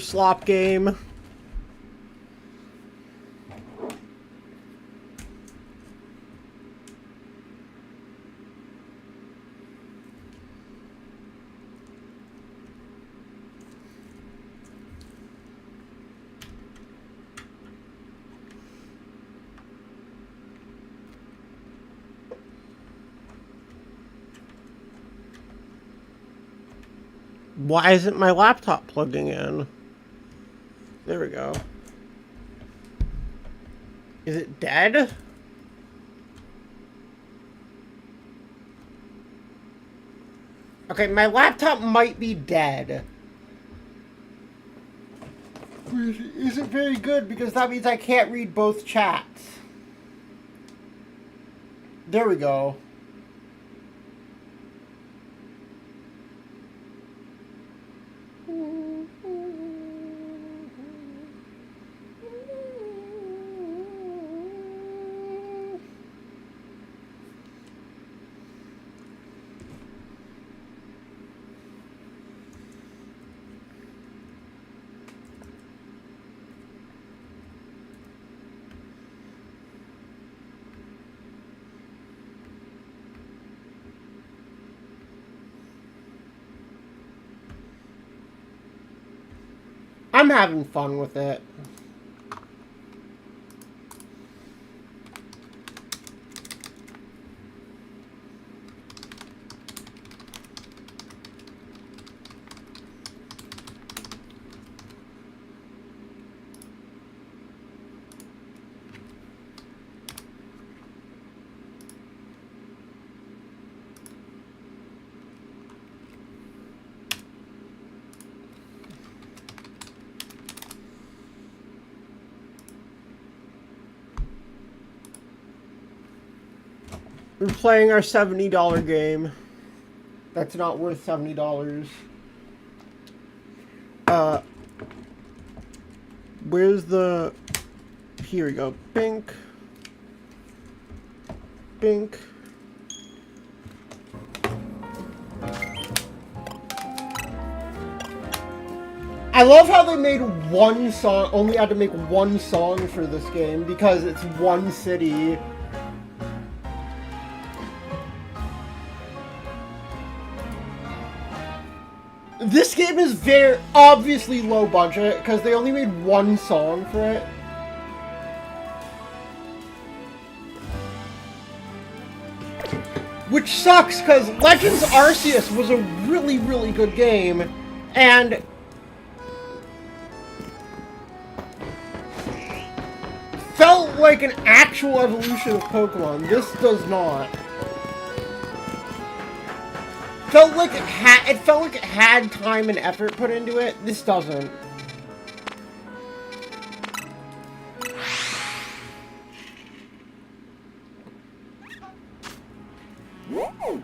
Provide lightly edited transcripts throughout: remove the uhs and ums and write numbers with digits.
slop game. Why isn't my laptop plugging in? There we go. Is it dead? Okay, my laptop might be dead. Which isn't very good because that means I can't read both chats. There we go. I'm having fun with it. We're playing our $70 game. That's not worth $70. Where's the... Here we go. Bink. Bink. I love how they made one song, only had to make one song for this game because it's one city. This game is very obviously low budget because they only made one song for it. Which sucks because Legends Arceus was a really, really good game and felt like an actual evolution of Pokemon. This does not. Felt like it felt like it had time and effort put into it. This doesn't. Woo!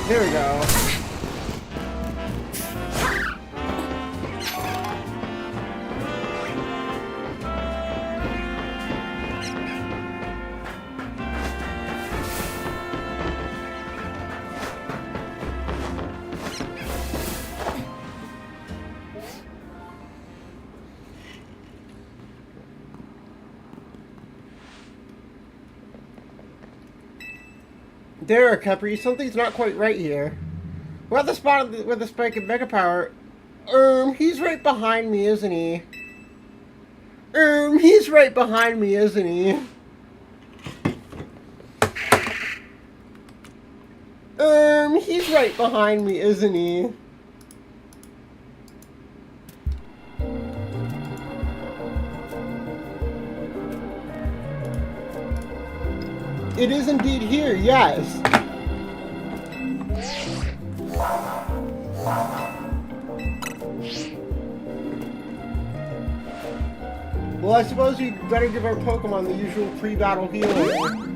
There we go. There, Capri, something's not quite right here. We're at the spot with the spike of Mega Power. He's right behind me, isn't he? He's right behind me, isn't he? He's right behind me, isn't he? It is indeed here, yes. Well, I suppose we better give our Pokemon the usual pre-battle healing.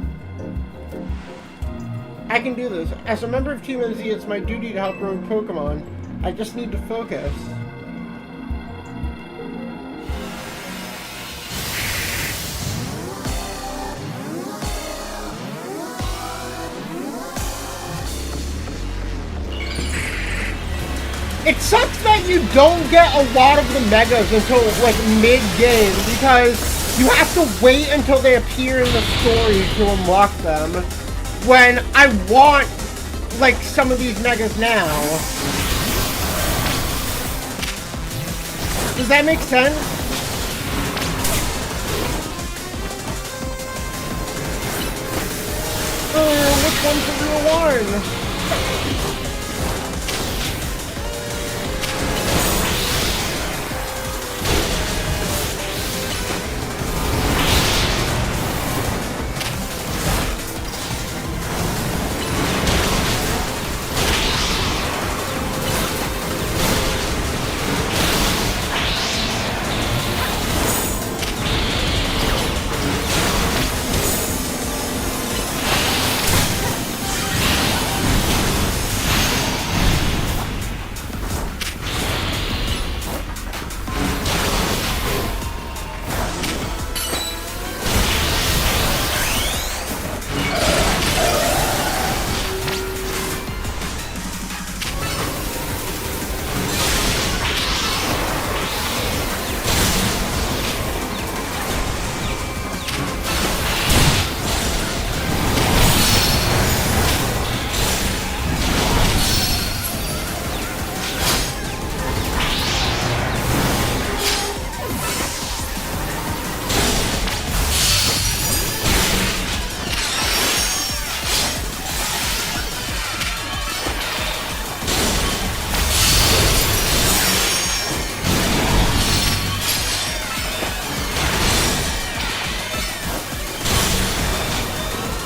I can do this. As a member of Team MZ, it's my duty to help rogue Pokemon. I just need to focus. It sucks that you don't get a lot of the Megas until, like, mid-game, because you have to wait until they appear in the story to unlock them, when I want, like, some of these Megas now. Does that make sense? Which one's the real one?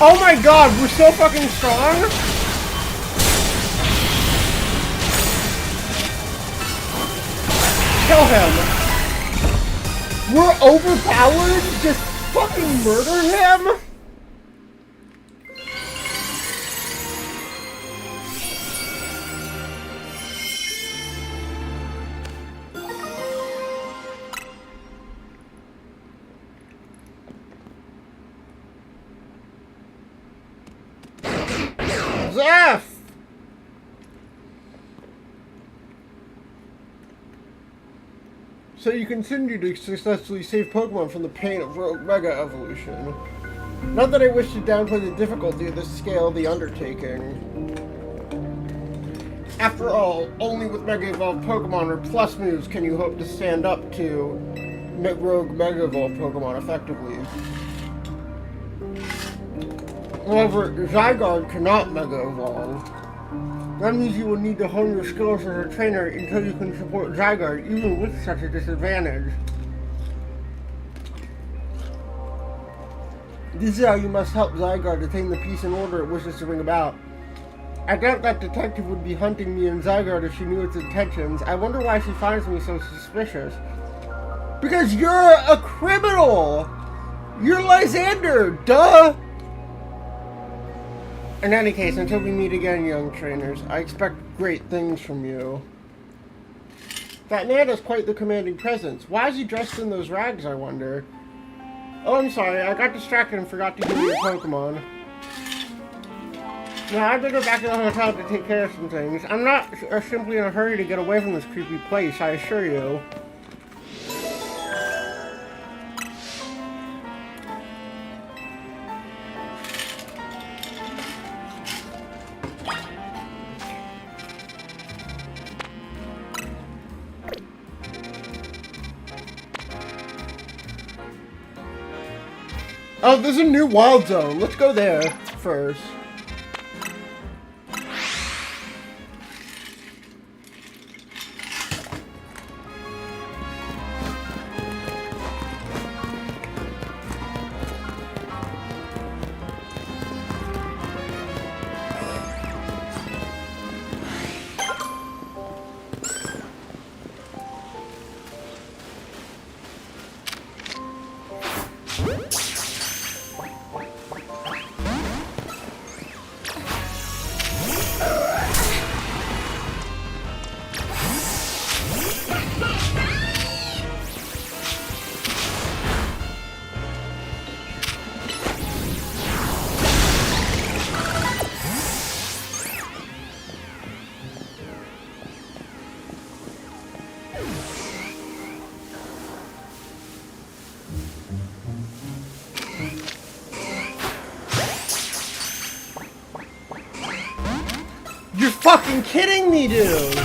Oh my god, we're so fucking strong! Kill him! We're overpowered? Just fucking murder him? Zeph! So you continue to successfully save Pokemon from the pain of Rogue Mega Evolution. Not that I wish to downplay the difficulty of this scale of the undertaking. After all, only with Mega Evolved Pokemon or Plus moves can you hope to stand up to Rogue Mega Evolved Pokemon effectively. However, Zygarde cannot Mega Evolve. That means you will need to hone your skills as a trainer until you can support Zygarde, even with such a disadvantage. This is how you must help Zygarde attain the peace and order it wishes to bring about. I doubt that detective would be hunting me and Zygarde if she knew its intentions. I wonder why she finds me so suspicious. Because you're a criminal! You're Lysander, duh! In any case, until we meet again, young trainers, I expect great things from you. That man has quite the commanding presence. Why is he dressed in those rags, I wonder? Oh, I'm sorry, I got distracted and forgot to give you your Pokemon. Now, I better go back to the hotel to take care of some things. I'm not simply in a hurry to get away from this creepy place, I assure you. Oh, there's a new wild zone. Let's go there first. You're fucking kidding me, dude!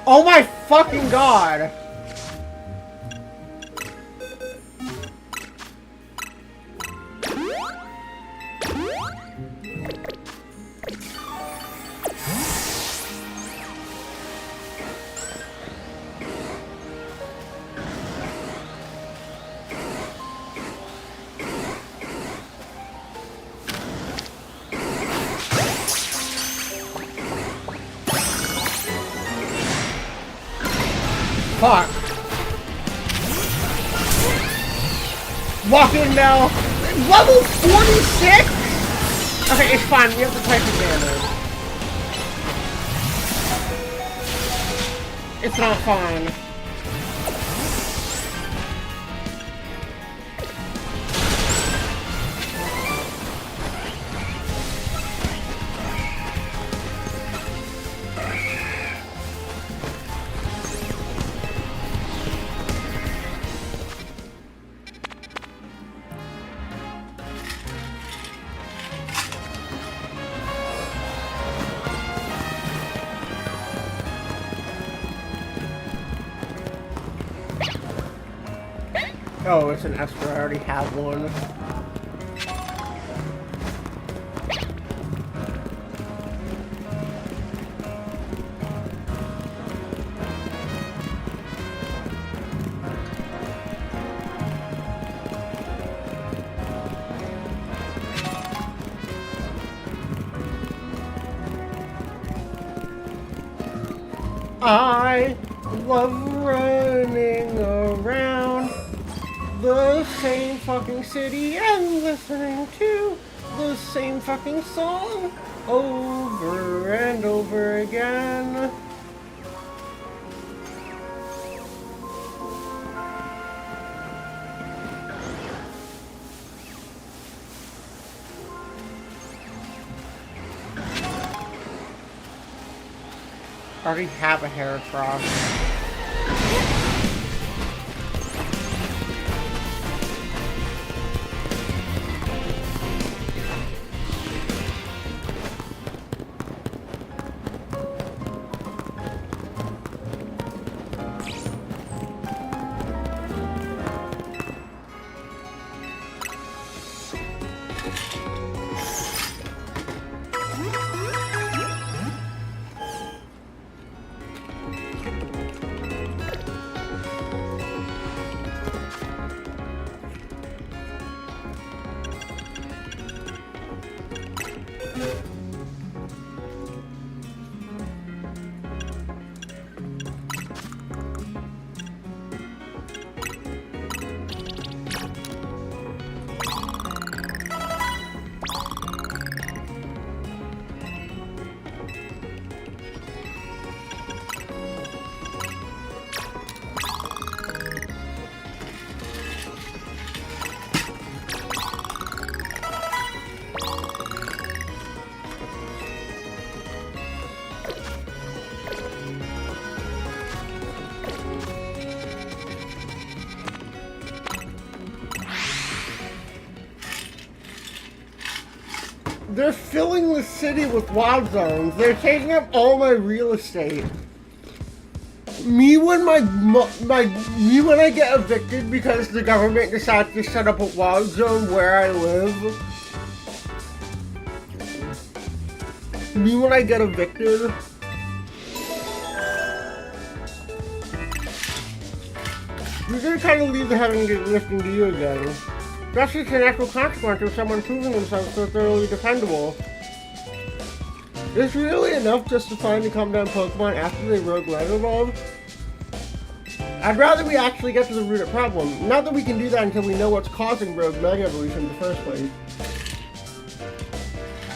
Oh my fucking god! Fuck. Walk in now. Level 46? Okay, it's fine. We have the type advantage. It's not fine. Oh, it's an Esper. I already have one. I love running around the same fucking city and listening to the same fucking song over and over again. I already have a Heracross. They're filling the city with wild zones. They're taking up all my real estate. Me when when I get evicted because the government decides to set up a wild zone where I live. Me when I get evicted. You're gonna kind of leave the having to get listening to you again. That's just a natural consequence of someone proving themselves so thoroughly dependable. Is really enough just to finally come down Pokemon after they Rogue Mega Evolve? I'd rather we actually get to the root of the problem. Not that we can do that until we know what's causing Rogue Mega Evolution in the first place.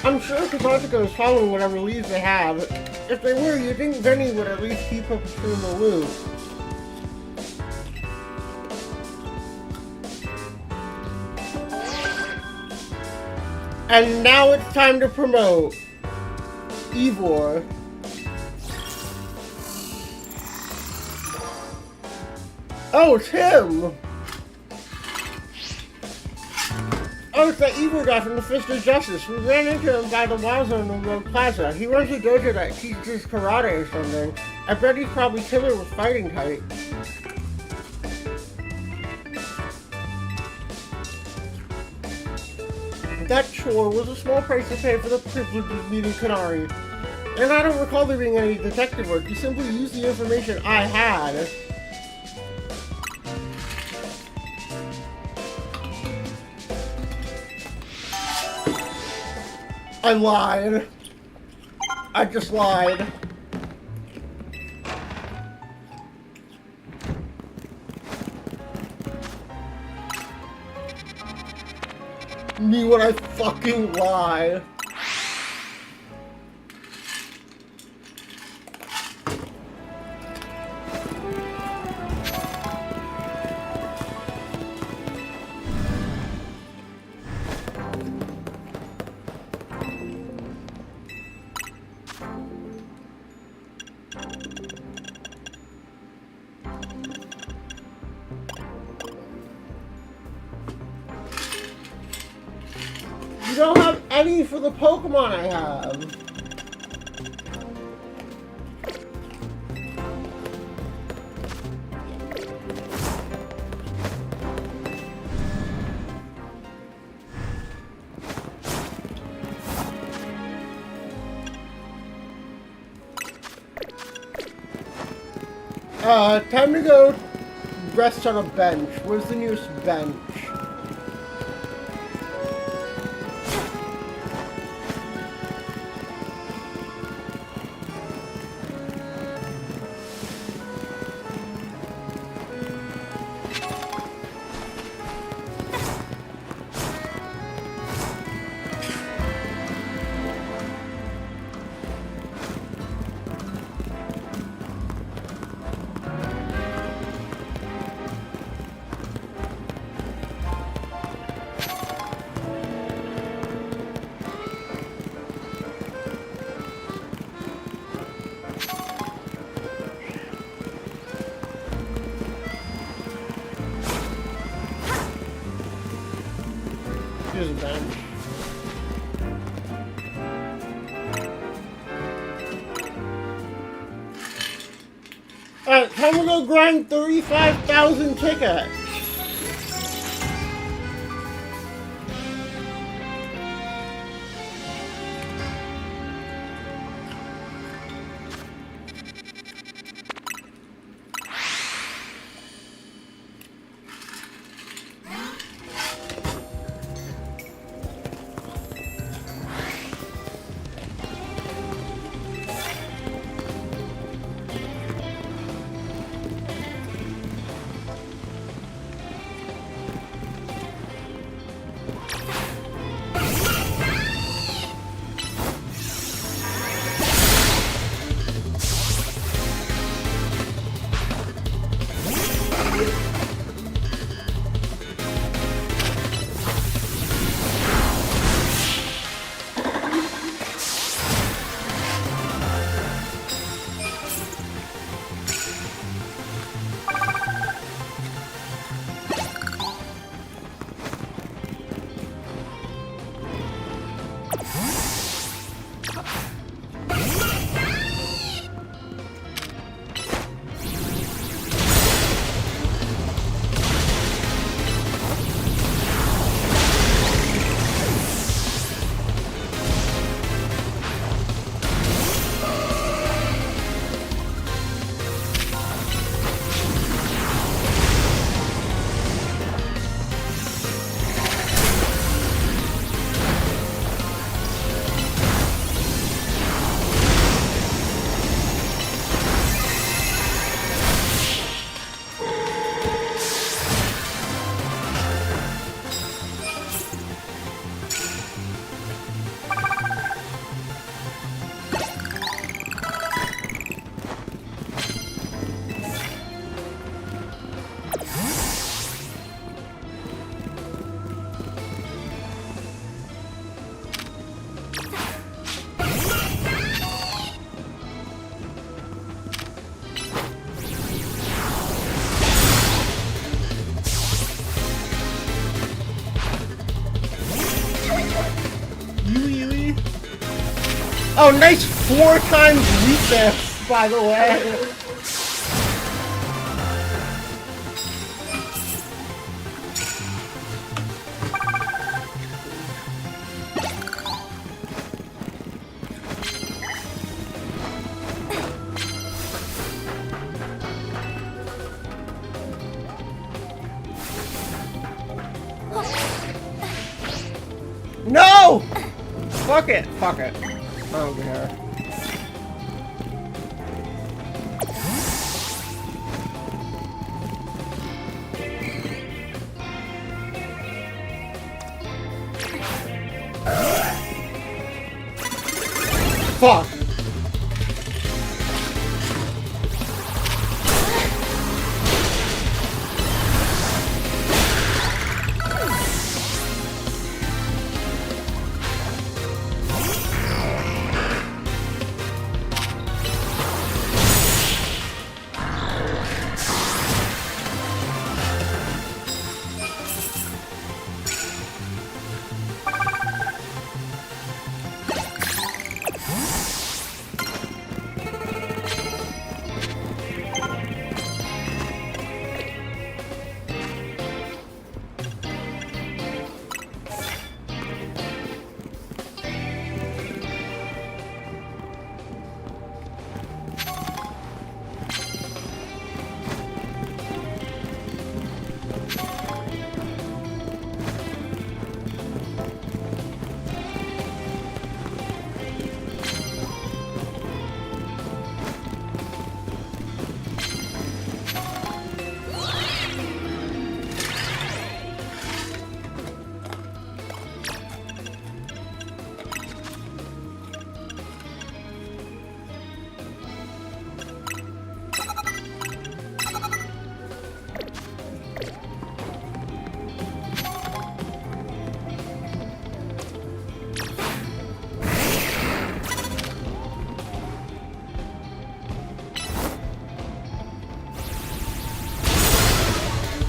I'm sure Kazazuka is following whatever leads they have. If they were, you'd think Vinny would at least keep up in the loop. And now it's time to promote Ivor. Oh, it's him! Oh, it's that Ivor guy from the Fist of Justice. We ran into him by the wall zone in the plaza. He runs a dojo that teaches karate or something. I bet he's probably killer with fighting type. That chore was a small price to pay for the privilege of meeting Kanari. And I don't recall there being any detective work. He simply used the information I had. I lied. I just lied. Me when I fucking lie. You don't have any for the Pokemon I have. Time to go rest on a bench. Where's the nearest bench? Here's a bench. Alright, time to go grind 35,000 tickets. Oh, nice 4 times weakness, by the way. No! Fuck it. Fuck it. I don't care. Fuck.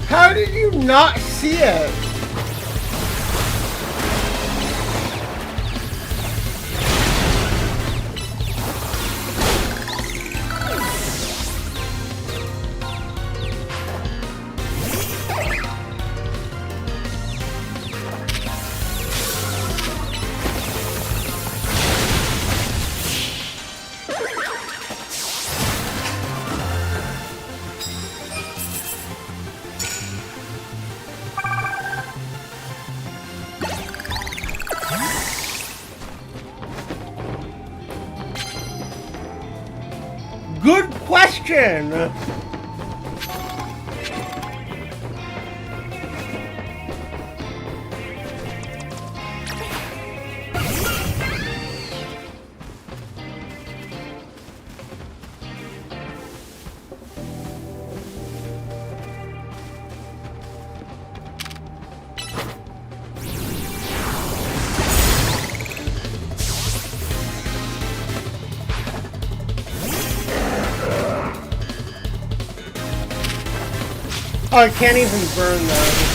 How did you not see it? Good question! Oh, I can't even burn those.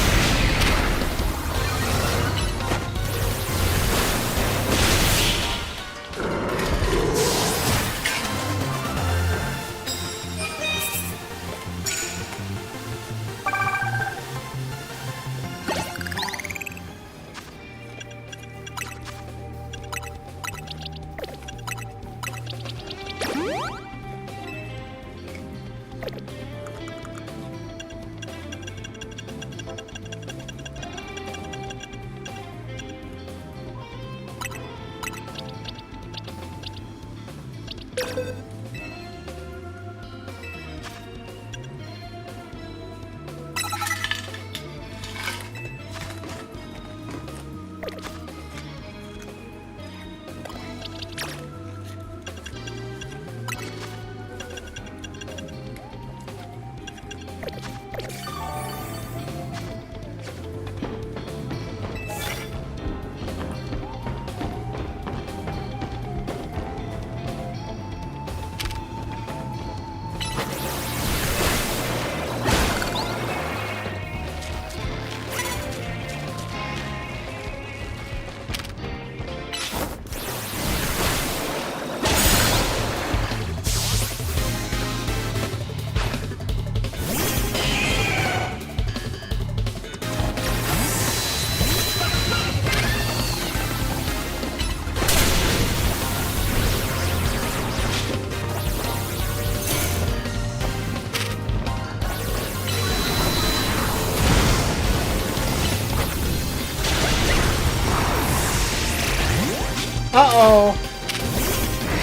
Uh-oh.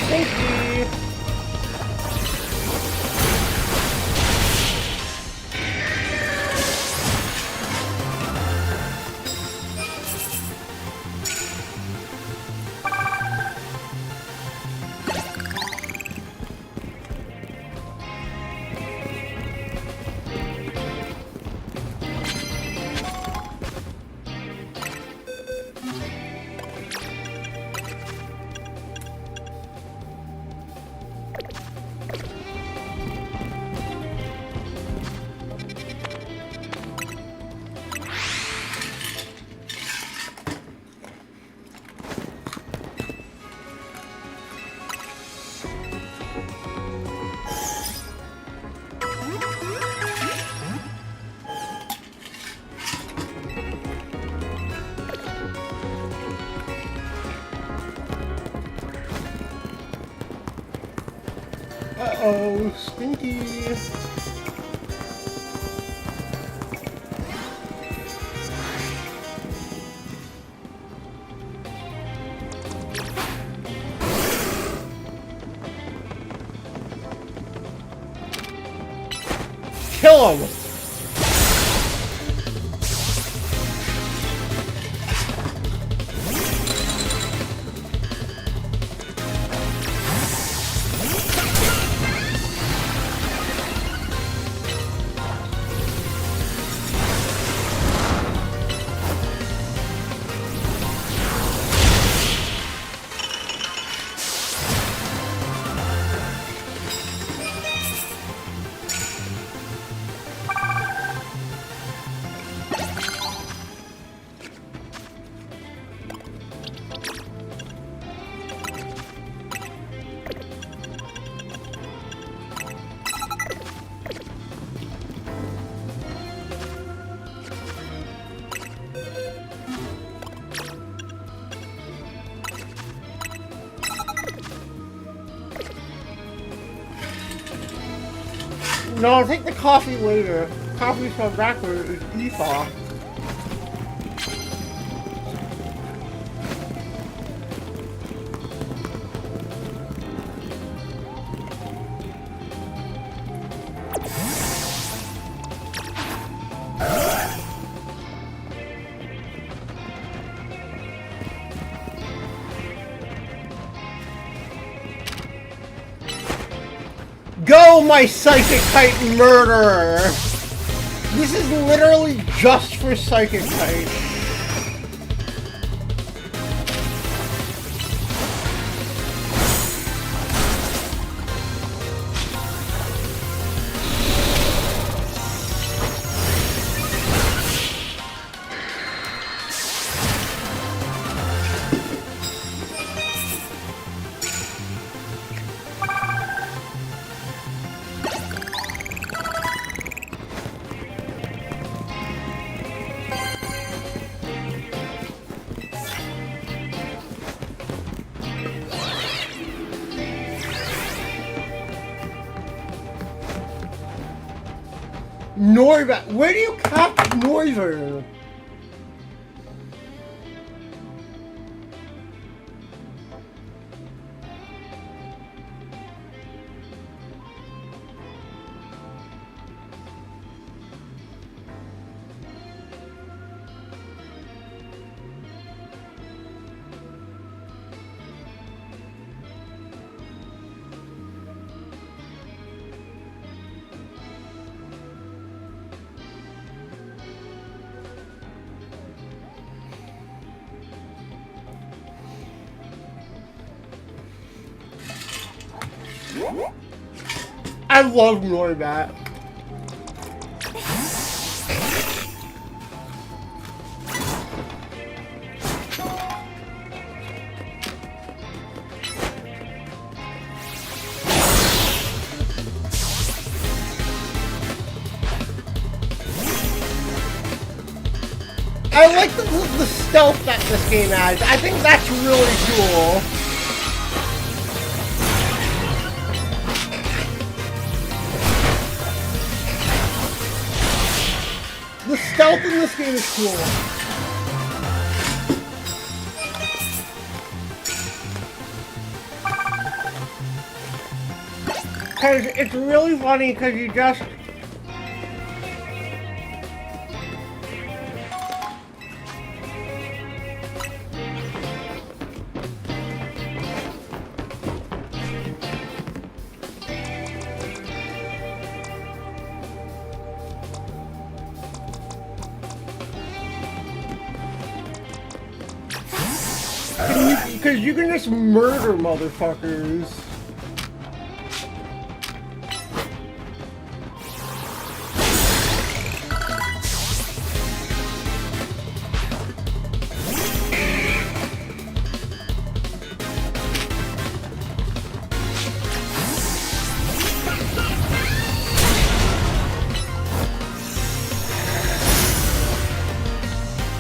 Stinky. Uh-oh, Stinky. Kill him! No, I'll take the coffee later. Coffee spelled backward is EFA. Go, my psychic kite murderer! This is literally just for psychic kite. Noiva, where do you catch Noiva? I love Noibat. I like the stealth that this game has. I think that's really cool. The stealth in this game is cool. Because it's really funny because you just... Because you can just murder motherfuckers.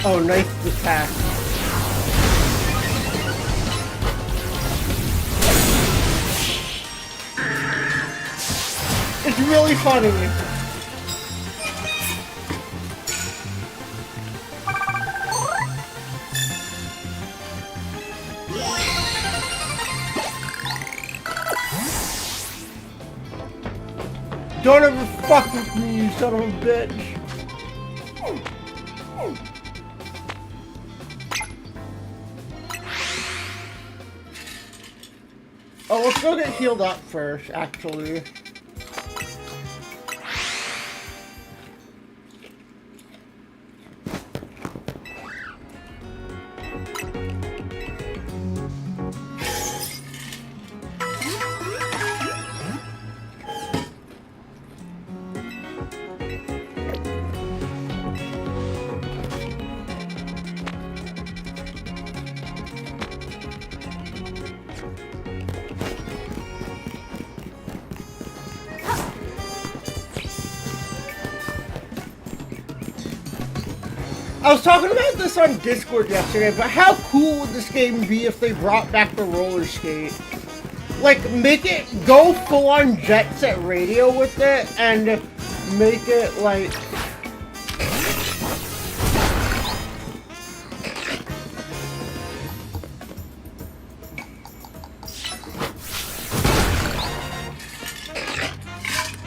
Oh, nice attack. It's really funny. Don't ever fuck with me, you son of a bitch. Oh, let's go get healed up first, actually. I was talking about this on Discord yesterday, but how cool would this game be if they brought back the roller skate? Like, make it go full on Jet Set Radio with it, and make it like...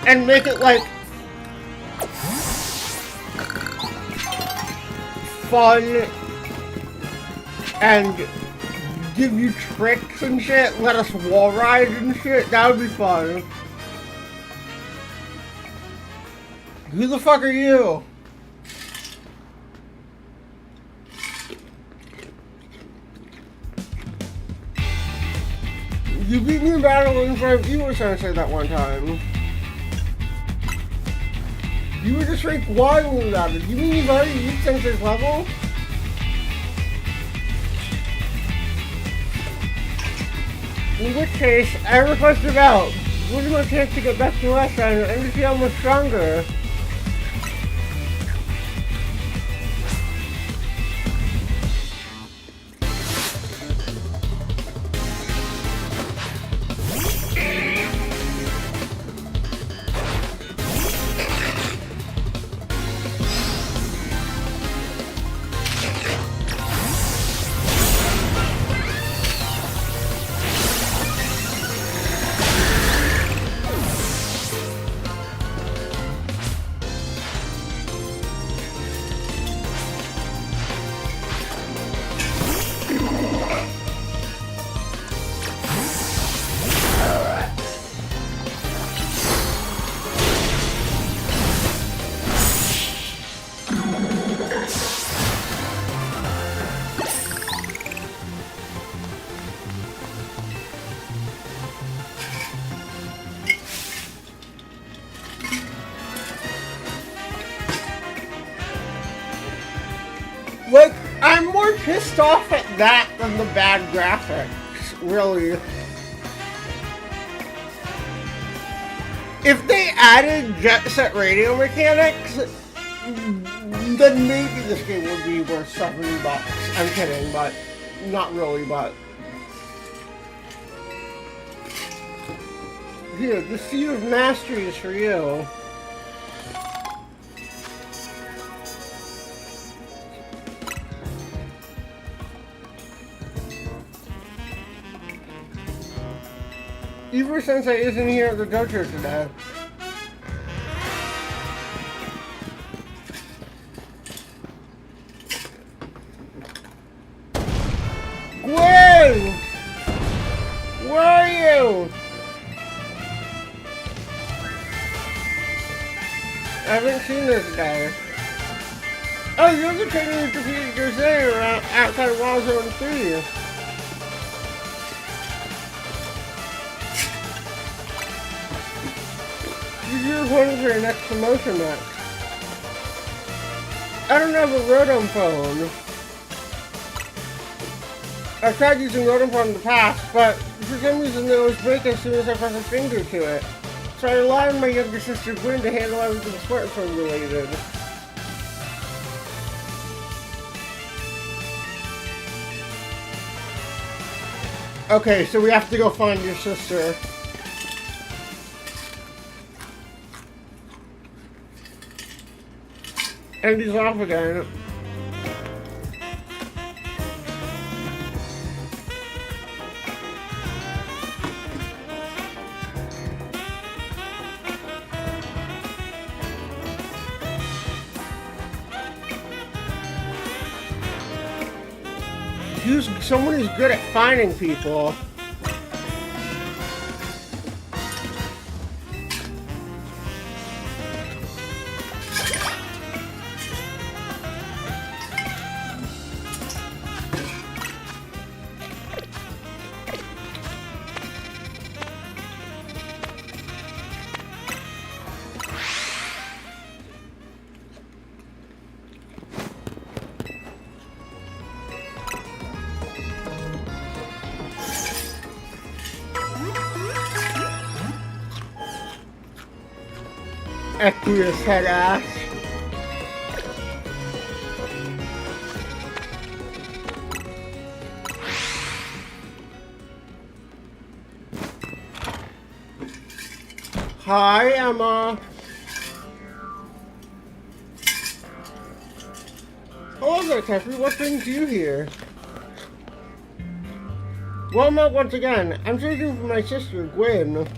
And make it like... fun and give you tricks and shit, let us wall ride and shit, that would be fun. Who the fuck are you? You beat me in battle in front of you were trying to say that one time. You were just ranked 1 when you got it. You mean you've already reached Sensei's level? In which case, I requested out. What's my chance to get back to last time and to see how much stronger? Like, I'm more pissed off at that than the bad graphics, really. If they added Jet Set Radio mechanics, then maybe this game would be worth $70. I'm kidding, but not really, but... Here, the Seed of Mastery is for you. Ever since I isn't here at the dojo today. Gwen! Where are you? I haven't seen this guy. Oh, you're the trainer who defeated Jose outside of Wall Zone 3. You're going for your next promotion match. I don't have a Rotom phone. I've tried using Rotom phone in the past, but for some reason they always break as soon as I press a finger to it. So I rely on my younger sister Gwen to handle everything smartphone related. Okay, so we have to go find your sister. And he's off again. Someone who's good at finding people. Aqueous head ass. Hi, Emma. Hello there, Teffy. What brings you here? Well, Matt, once again, I'm searching for my sister, Gwen.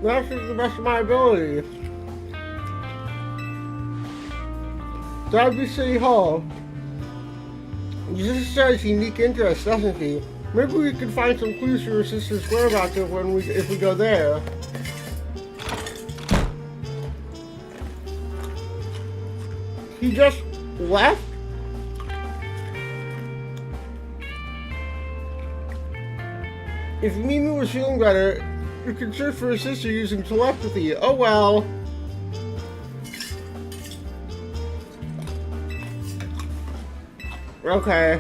That's to the best of my ability. Derby City Hall. Your sister has unique interests, doesn't she? Maybe we can find some clues for your sister's whereabouts if we go there. He just left? If Mimi was feeling better, you can search for her sister using telepathy. Oh well. Okay.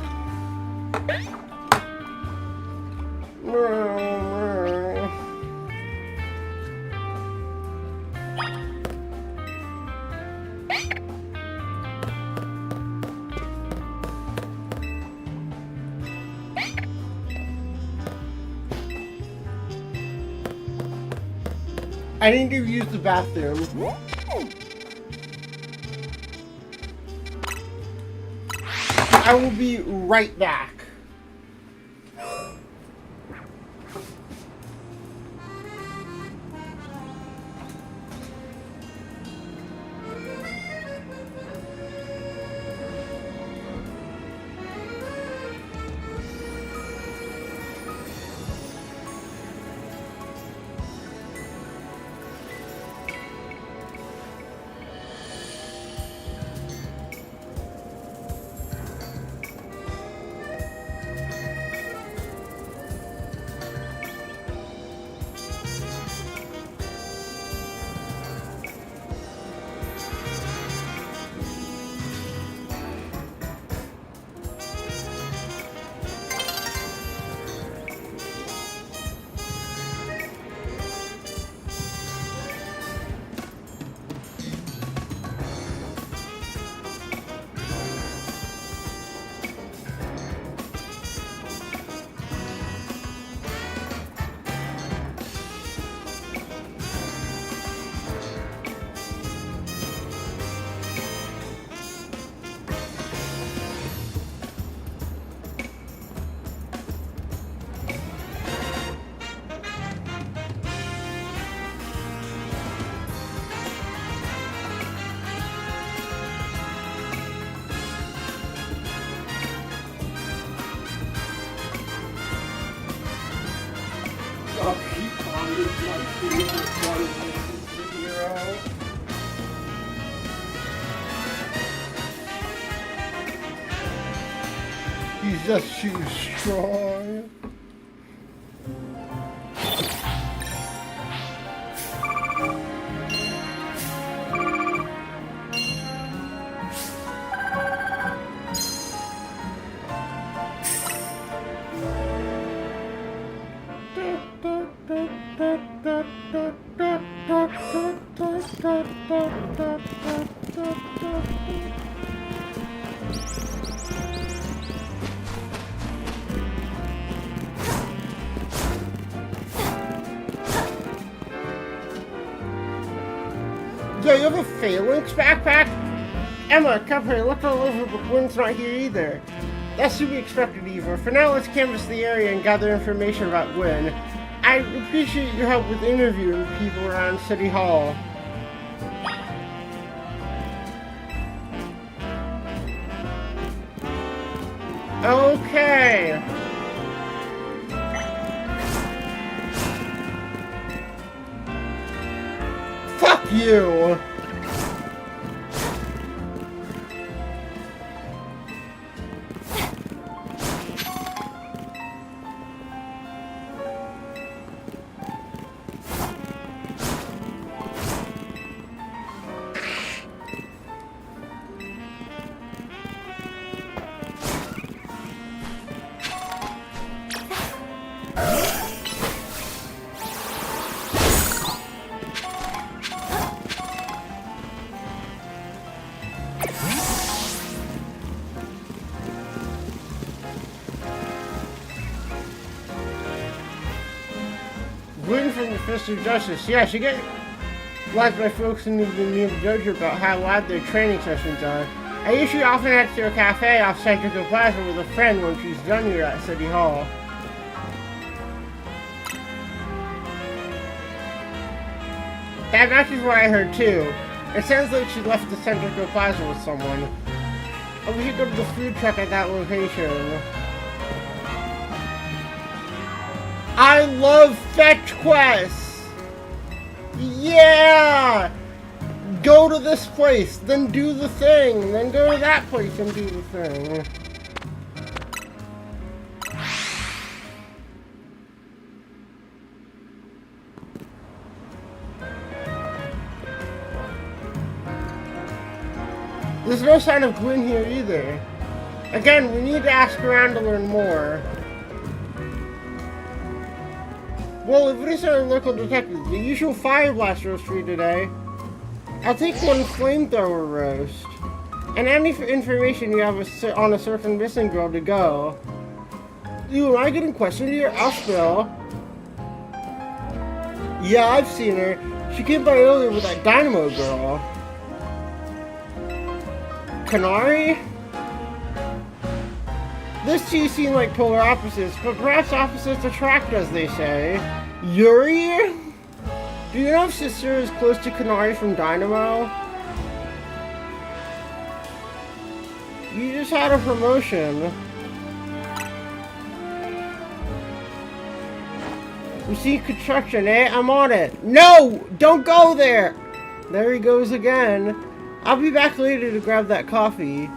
I need to use the bathroom. I will be right back. up, Peapod is my favorite one of this hero. He's just too strong. Yo, you have a Phalanx backpack? Emma, come here, look all over, but Gwen's not here either. That's to be expected, Eva. For now, let's canvass the area and gather information about Gwen. I appreciate your help with interviewing people around City Hall. Okay. Fuck you! Gwen from the Fist of Justice. Yeah, she gets liked by folks in the new dojo about how loud their training sessions are. I usually often head to a cafe off Centrical Plaza with a friend when she's done here at City Hall. That matches what I heard too. It sounds like she left the Centrical Plaza with someone. Oh, we should go to the food truck at that location. I love fetch quests! Yeah! Go to this place, then do the thing, then go to that place and do the thing. There's no sign of Gwen here either. Again, we need to ask around to learn more. Well, if it is our local detective, the usual fire blast roast for you today. I'll take one flamethrower roast. And any information you have on a certain missing girl to go. You, am I getting questioned here? I'll spill. Yeah, I've seen her. She came by earlier with that Dynamo girl. Canary? This two seem like polar opposites, but perhaps opposites attract, as they say. Yuri? Do you know if Sister is close to Canary from Dynamo? You just had a promotion. We see construction, eh? I'm on it. No! Don't go there! There he goes again. I'll be back later to grab that coffee.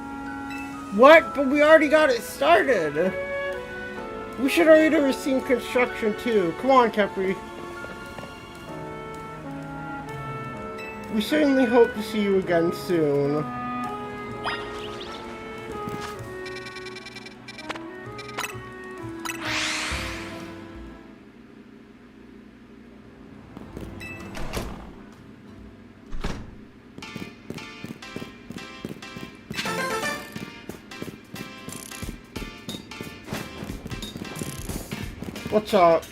What? But we already got it started. We should already have seen construction too. Come on, Capri. We certainly hope to see you again soon. What's up?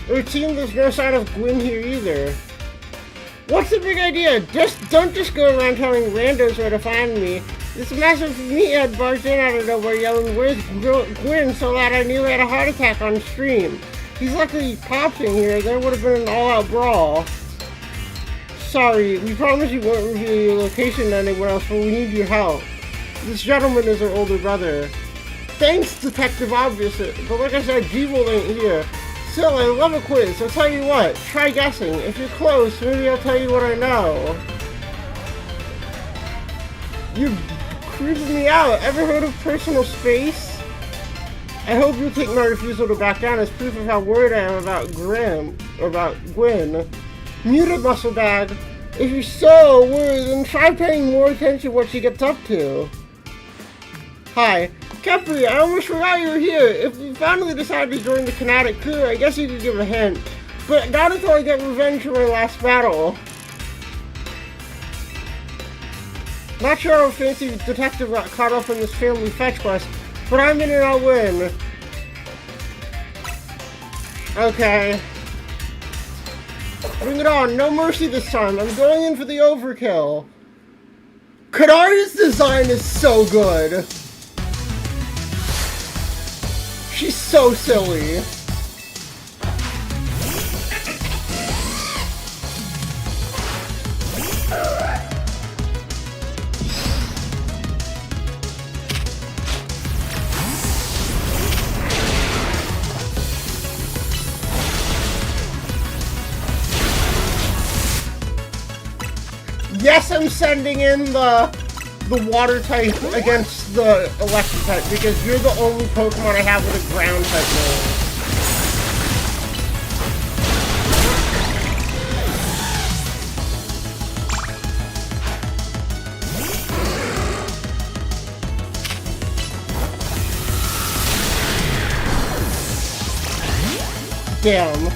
It seems there's no sign of Gwen here either. What's the big idea? Don't just go around telling randos where to find me. This massive meathead barged in out of nowhere yelling, "Where's Gwen?" so loud I nearly had a heart attack on stream. He's lucky Pop's in here. There would have been an all-out brawl. Sorry, we promise you won't reveal your location to anyone else, but we need your help. This gentleman is her older brother. Thanks, Detective Obvious, but like I said, G-Volt ain't here. Still, I love a quiz, so tell you what, try guessing. If you're close, maybe I'll tell you what I know. You creeping me out. Ever heard of personal space? I hope you'll take my refusal to back down as proof of how worried I am about Gwen. Muted, muscle bag. If you're so worried, then try paying more attention to what she gets up to. Hi. Capri, I almost forgot you were here. If you finally decided to join the Kinetic crew, I guess you could give a hint. But not until I get revenge for my last battle. Not sure how fancy detective got caught up in this family fetch quest, but I'm in and I'll win. Okay. Bring it on, no mercy this time. I'm going in for the overkill. Kadari's design is so good. She's so silly. Yes, I'm sending in the water type against the electric type because you're the only Pokemon I have with a ground type move. Damn.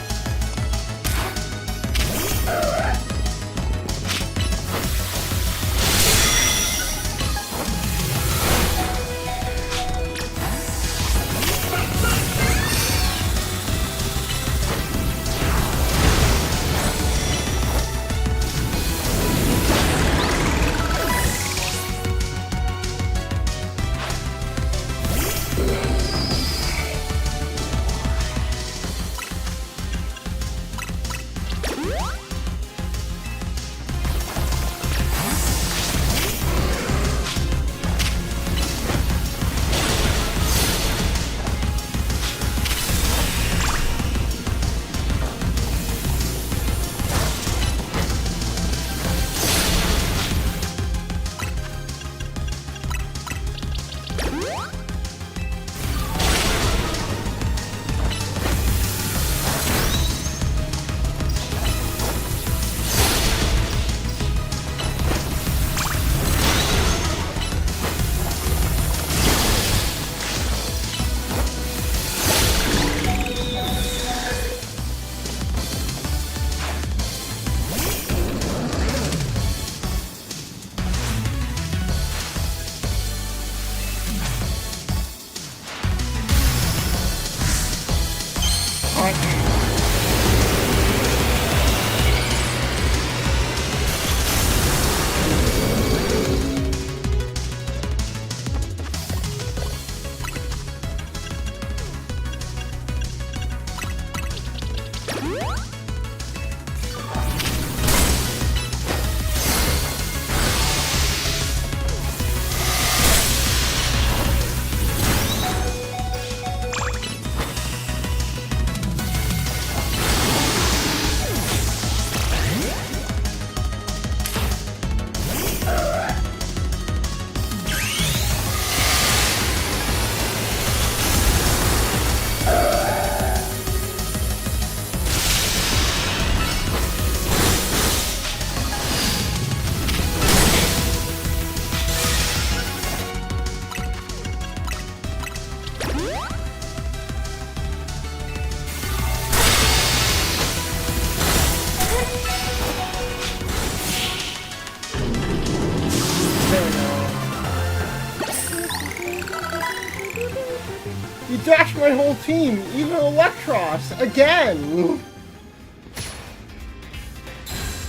You dashed my whole team, even Electros, again!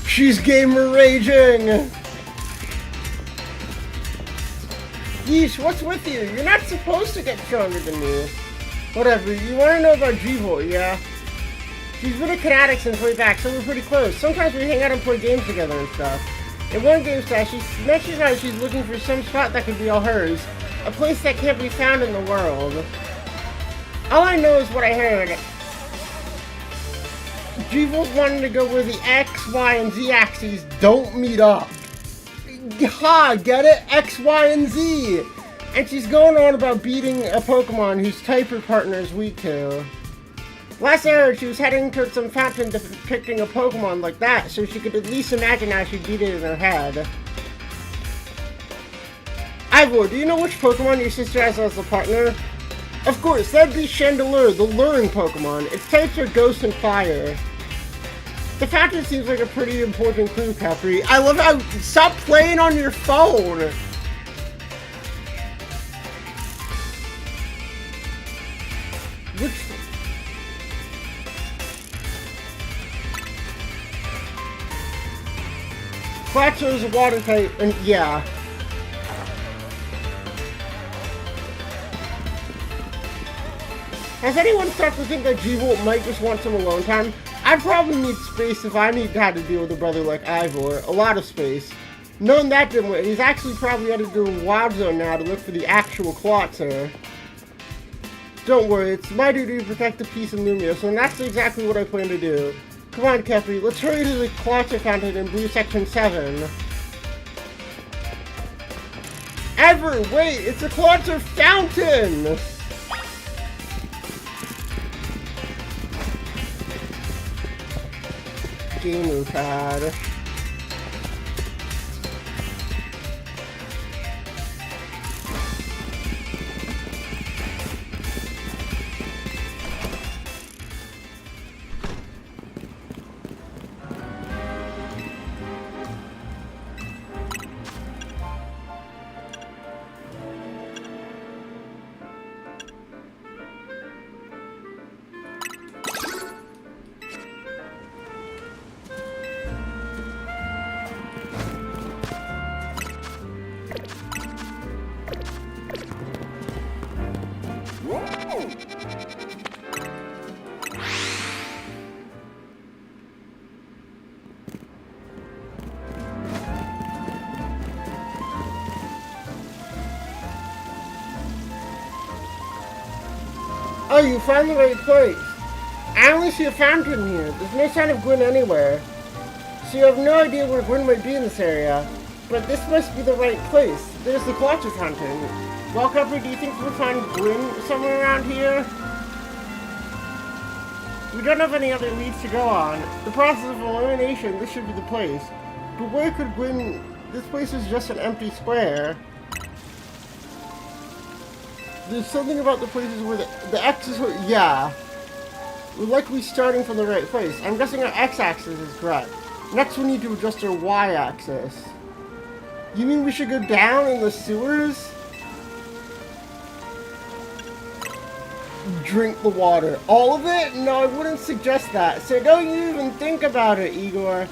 She's gamer raging! Yeesh, what's with you? You're not supposed to get stronger than me. Whatever, you wanna know about G-Volt, yeah? She's been a Kinetic since way back, so we're pretty close. Sometimes we hang out and play games together and stuff. In one game session, she mentioned how she's looking for some spot that could be all hers. A place that can't be found in the world. All I know is what I heard. G-Volt wanted to go where the X, Y, and Z axes don't meet up. Ha! Get it? X, Y, and Z! And she's going on about beating a Pokemon whose type her partner is weak to. Last I heard, she was heading towards some fountain depicting a Pokemon like that, so she could at least imagine how she'd beat it in her head. Ivor, do you know which Pokemon your sister has as a partner? Of course, that'd be Chandelure, the luring Pokemon. Its types are Ghost and Fire. The fountain seems like a pretty important clue, Capri. I love how... Stop playing on your phone! Which... Quaxo is a water type, and yeah. Has anyone started to think that G-Volt might just want some alone time? I'd probably need space if I had to deal with a brother like Ivor. A lot of space. Knowing that didn't work, he's actually probably headed to a Wild Zone now to look for the actual Quaxo. Don't worry, it's my duty to protect the peace in Lumiose, and that's exactly what I plan to do. Come on, Capri, let's hurry to the Quaxo Fountain in Blue Section 7. Ever! Wait, it's a Quaxo Fountain! Gamer pad. Oh, you found the right place. I only see a fountain here. There's no sign of Gwyn anywhere. So you have no idea where Gwyn might be in this area. But this must be the right place. There's the Quaxo Fountain. Well, Capri, do you think we'll find Gwyn somewhere around here? We don't have any other leads to go on. The process of elimination, this should be the place. But where could Gwyn... This place is just an empty square. There's something about the places where the X is... Yeah. We're likely starting from the right place. I'm guessing our X-axis is correct. Next we need to adjust our Y-axis. You mean we should go down in the sewers? Drink the water. All of it? No, I wouldn't suggest that. So don't you even think about it, Igor.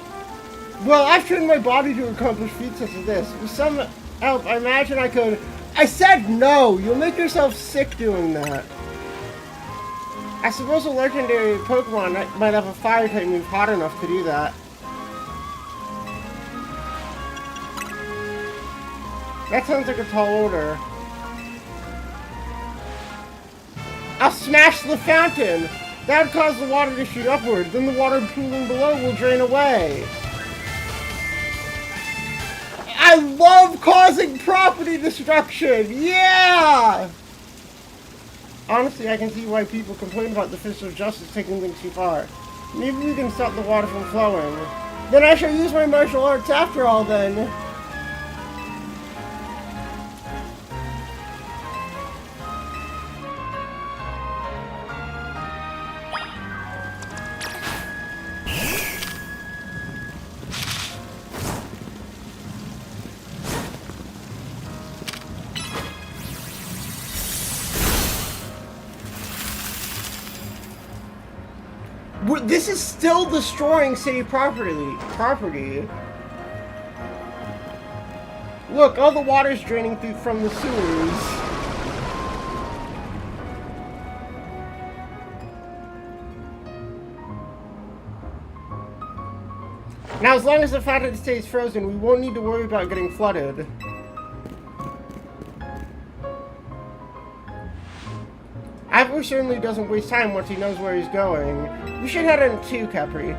Well, I've trained my body to accomplish feats such as this. With some help, I imagine I could... I said no! You'll make yourself sick doing that. I suppose a legendary Pokemon might have a fire type move hot enough to do that. That sounds like a tall order. I'll smash the fountain! That would cause the water to shoot upward. Then the water pooling below will drain away. I love causing property destruction! Yeah! Honestly, I can see why people complain about the Fist of Justice taking things too far. Maybe we can stop the water from flowing. Then I shall use my martial arts after all, then. This is still destroying city property. Look, all the water's draining through from the sewers. Now, as long as the fountain stays frozen, we won't need to worry about getting flooded. Avery certainly doesn't waste time once he knows where he's going. We should head in too, Capri.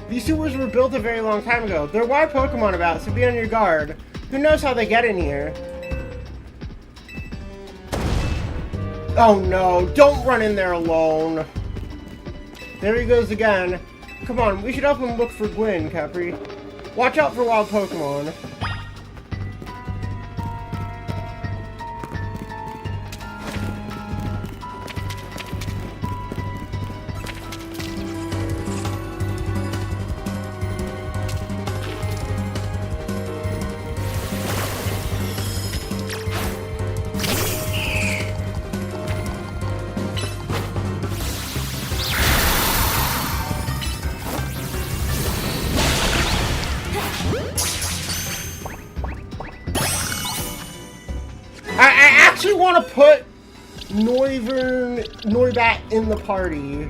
These sewers were built a very long time ago. There are wild Pokemon about, so be on your guard. Who knows how they get in here? Oh no, don't run in there alone. There he goes again. Come on, we should help him look for Gwyn, Capri. Watch out for wild Pokemon. I actually want to put Noibat in the party.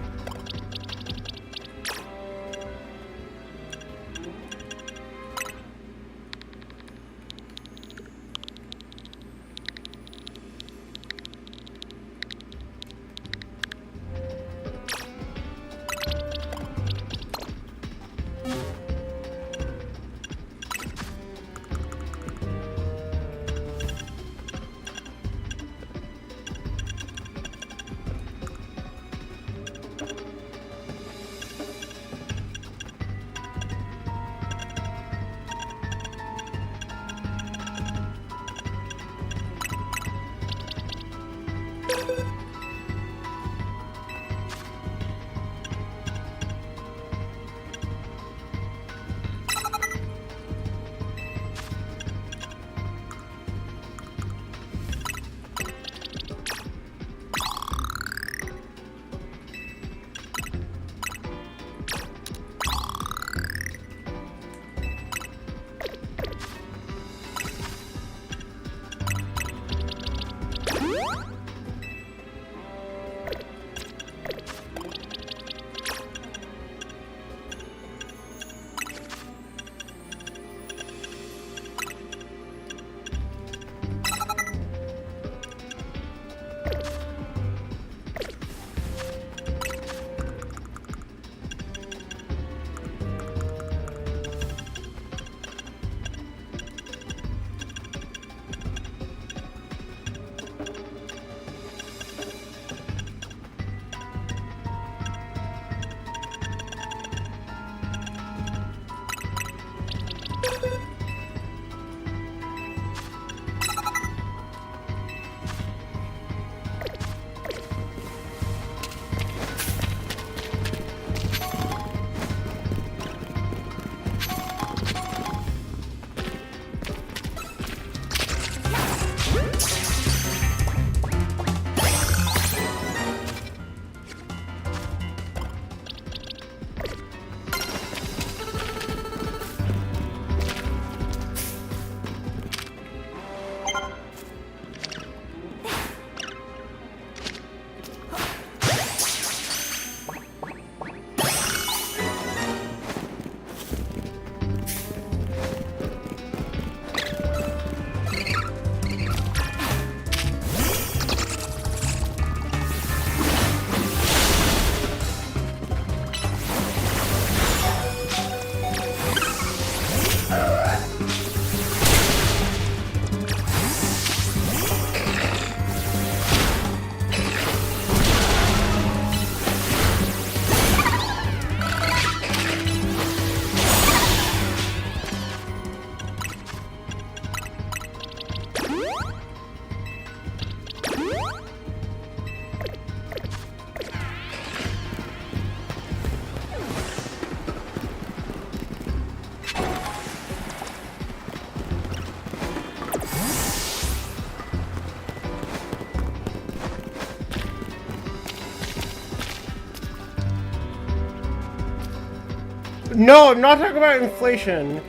No, I'm not talking about inflation.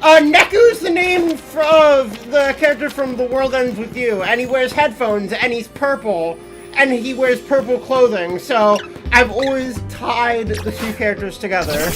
Neku's the name of the character from The World Ends With You, and he wears headphones, and he's purple, and he wears purple clothing, so I've always tied the two characters together.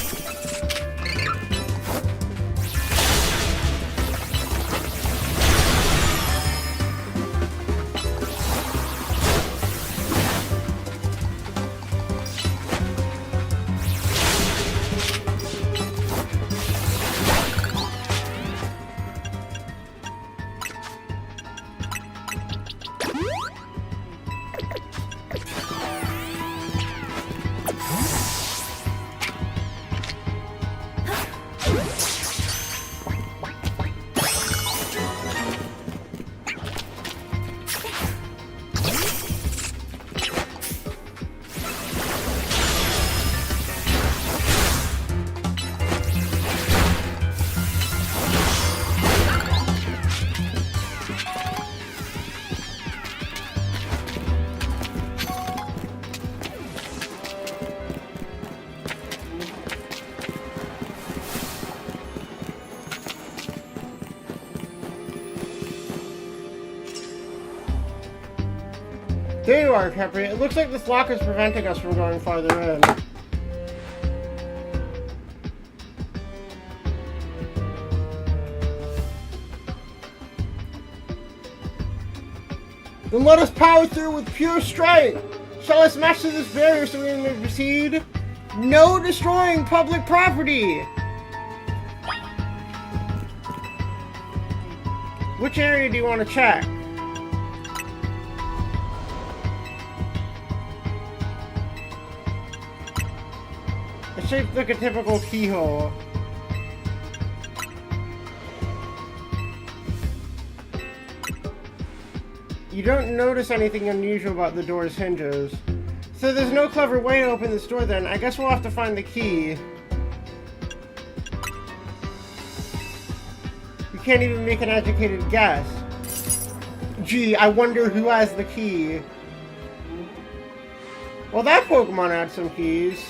There you are, Capri. It looks like this lock is preventing us from going farther in. Then let us power through with pure strength! Shall I smash through this barrier so we may proceed? No destroying public property! Which area do you want to check? It's shaped like a typical keyhole. You don't notice anything unusual about the door's hinges. So there's no clever way to open this door then. I guess we'll have to find the key. You can't even make an educated guess. Gee, I wonder who has the key. Well, that Pokemon had some keys.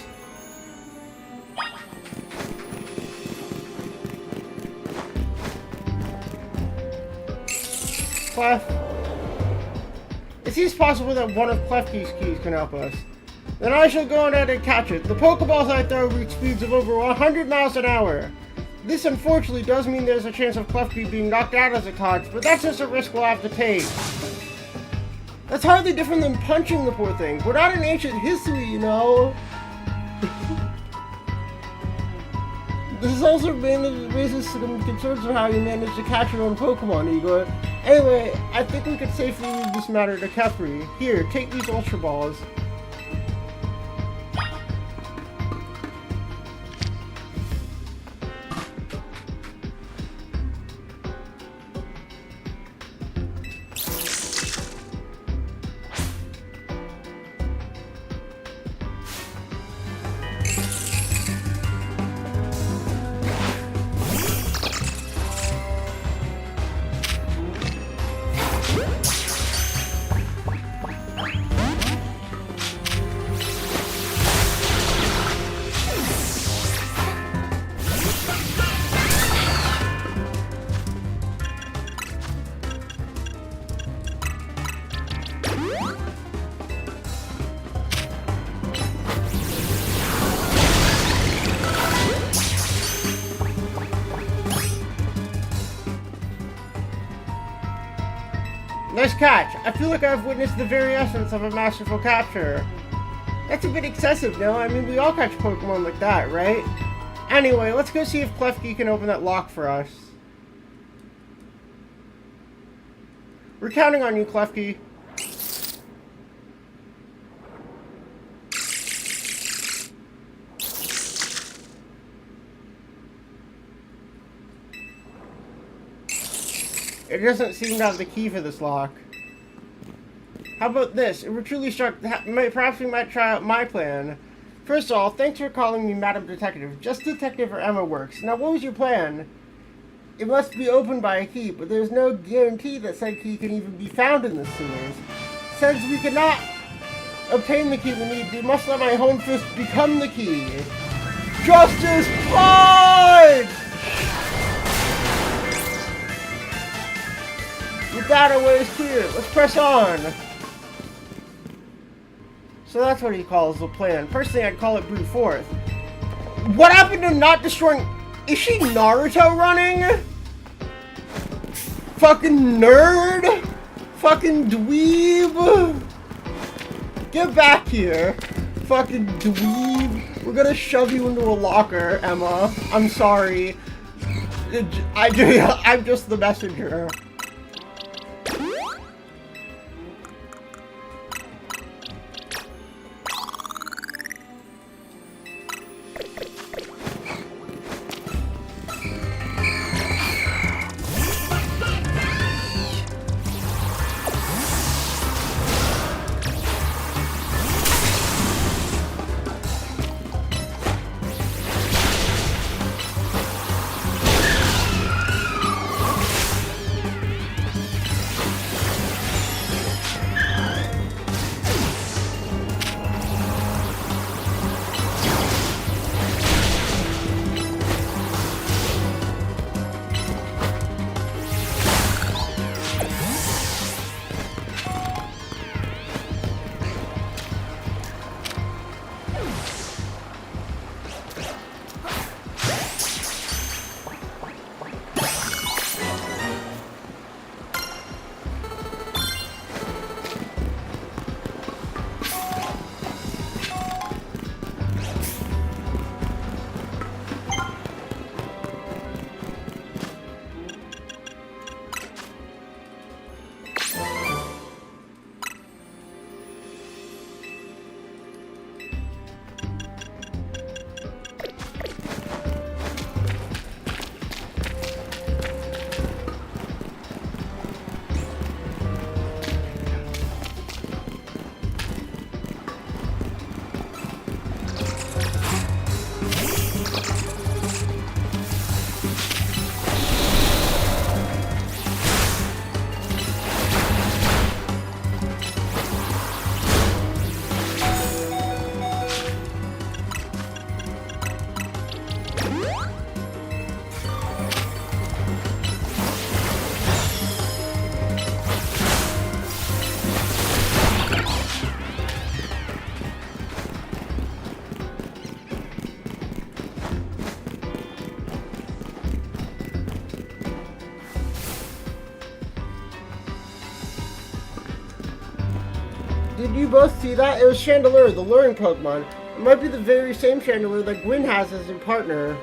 Clef. It seems possible that one of Klefki's keys can help us. Then I shall go ahead and catch it. The Pokeballs I throw reach speeds of over 100 miles an hour. This unfortunately does mean there's a chance of Klefki being knocked out as it caught, but that's just a risk we'll have to take. That's hardly different than punching the poor thing. We're not in ancient history, you know. This is also raises some concerns of how you managed to catch your own Pokemon, Igor. Anyway, I think we could safely leave this matter to Capri. Here, take these Ultra Balls. Nice catch! I feel like I've witnessed the very essence of a masterful capture. That's a bit excessive, no? I mean, we all catch Pokemon like that, right? Anyway, let's go see if Klefki can open that lock for us. We're counting on you, Klefki. It doesn't seem to have the key for this lock. How about this? If we're truly struck, perhaps we might try out my plan. First of all, thanks for calling me Madam Detective. Just Detective or Emma works. Now, what was your plan? It must be opened by a key, but there's no guarantee that said key can even be found in the sewers. Since we cannot obtain the key we need, we must let my home fist become the key. Justice Punch! With that, our way is clear. Let's press on. So that's what he calls the plan. Personally, I'd call it brute force. What happened to not destroying... Is she Naruto running? Fucking nerd? Fucking dweeb? Get back here. Fucking dweeb. We're gonna shove you into a locker, Emma. I'm sorry. I'm just the messenger. Did you both see that? It was Chandelure, the luring Pokemon. It might be the very same Chandelure that Gwyn has as her partner.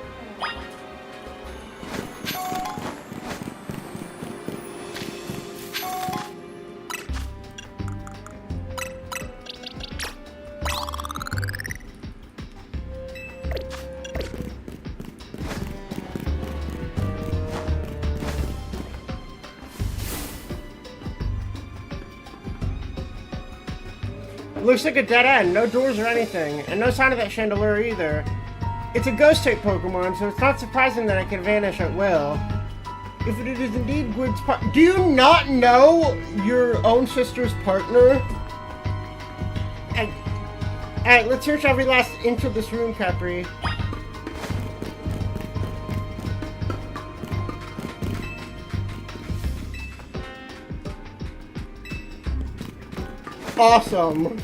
Looks like a dead end, no doors or anything, and no sign of that Chandelure either. It's a ghost-type Pokemon, so it's not surprising that it can vanish at will. If it is indeed Gwyn's partner... Do you not know your own sister's partner? Alright, let's search every last inch of this room, Capri. Awesome.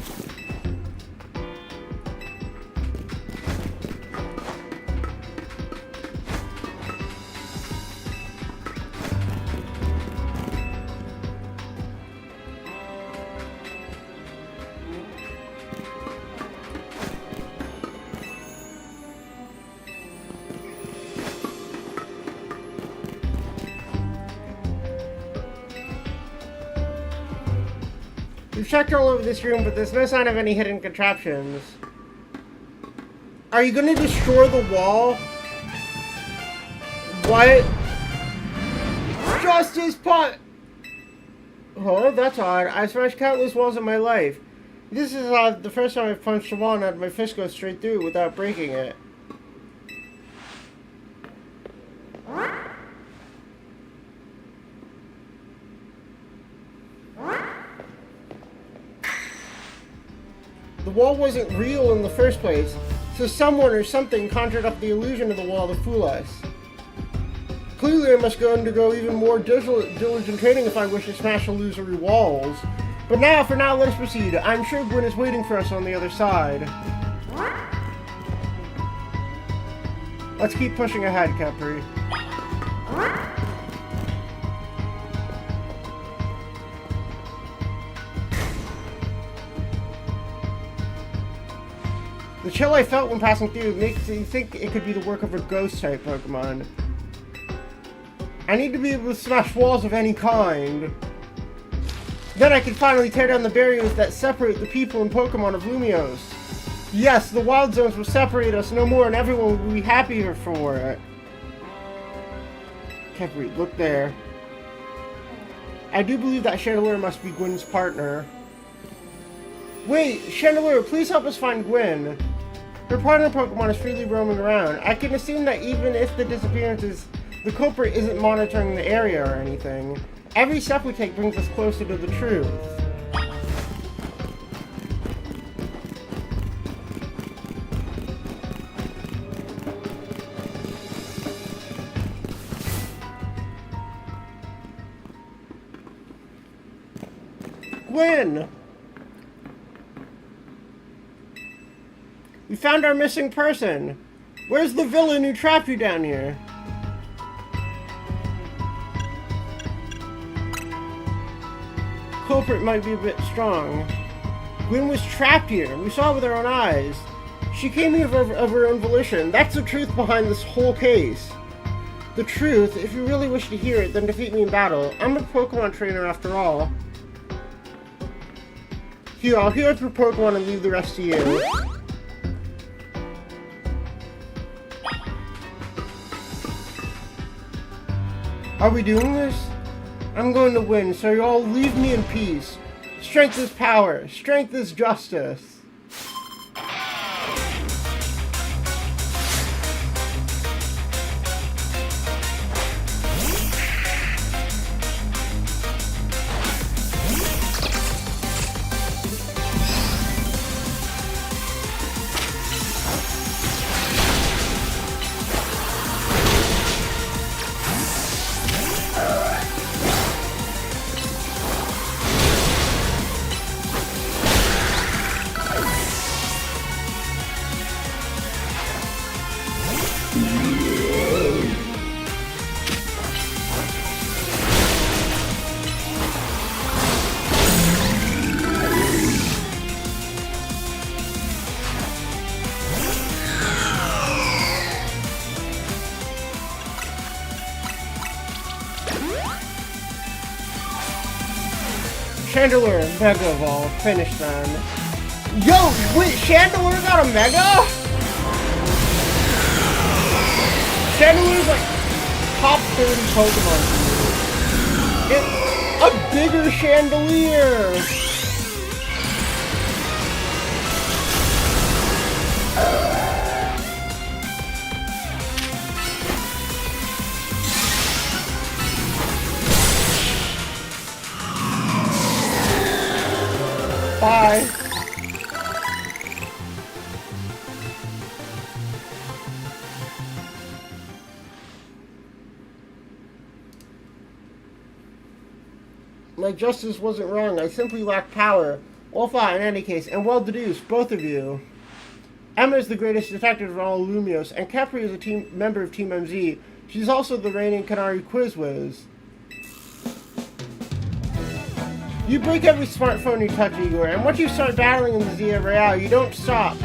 We've checked all over this room, but there's no sign of any hidden contraptions. Are you gonna destroy the wall? What? Justice Punch! Oh, that's odd. I've smashed countless walls in my life. This is the first time I've punched a wall and had my fist go straight through without breaking it. The wall wasn't real in the first place. So someone or something conjured up the illusion of the wall to fool us. Clearly I must undergo even more diligent training if I wish to smash illusory walls. But now, for now, let us proceed. I'm sure Gwen is waiting for us on the other side. Let's keep pushing ahead, Capri. The chill I felt when passing through makes me think it could be the work of a ghost-type Pokemon. I need to be able to smash walls of any kind. Then I can finally tear down the barriers that separate the people and Pokemon of Lumiose. Yes, the wild zones will separate us no more and everyone will be happier for it. Capri, look there. I do believe that Chandelure must be Gwen's partner. Wait, Chandelure, please help us find Gwen. Her partner Pokemon is freely roaming around. I can assume that even if the disappearances, the culprit isn't monitoring the area or anything. Every step we take brings us closer to the truth. Gwen! We found our missing person. Where's the villain who trapped you down here? Culprit might be a bit strong. Gwen was trapped here. We saw it with our own eyes. She came here of her own volition. That's the truth behind this whole case. The truth, if you really wish to hear it, then defeat me in battle. I'm a Pokemon trainer after all. Here, I'll heal up your Pokemon and leave the rest to you. Are we doing this? I'm going to win, so you all leave me in peace. Strength is power. Strength is justice. Chandelure, Mega Evolve, finish then. Yo, wait, Chandelure got a Mega? Chandelure's like top 30 Pokemon to me. It's a bigger Chandelier! Bye. My justice wasn't wrong. I simply lacked power. Well fought in any case, and well deduced, both of you. Emma is the greatest detective of all Lumiose, and Capri is a member of Team MZ. She's also the reigning Canary Quiz Whiz. You break every smartphone you touch, Igor, and once you start battling in the Zia Royale, you don't stop.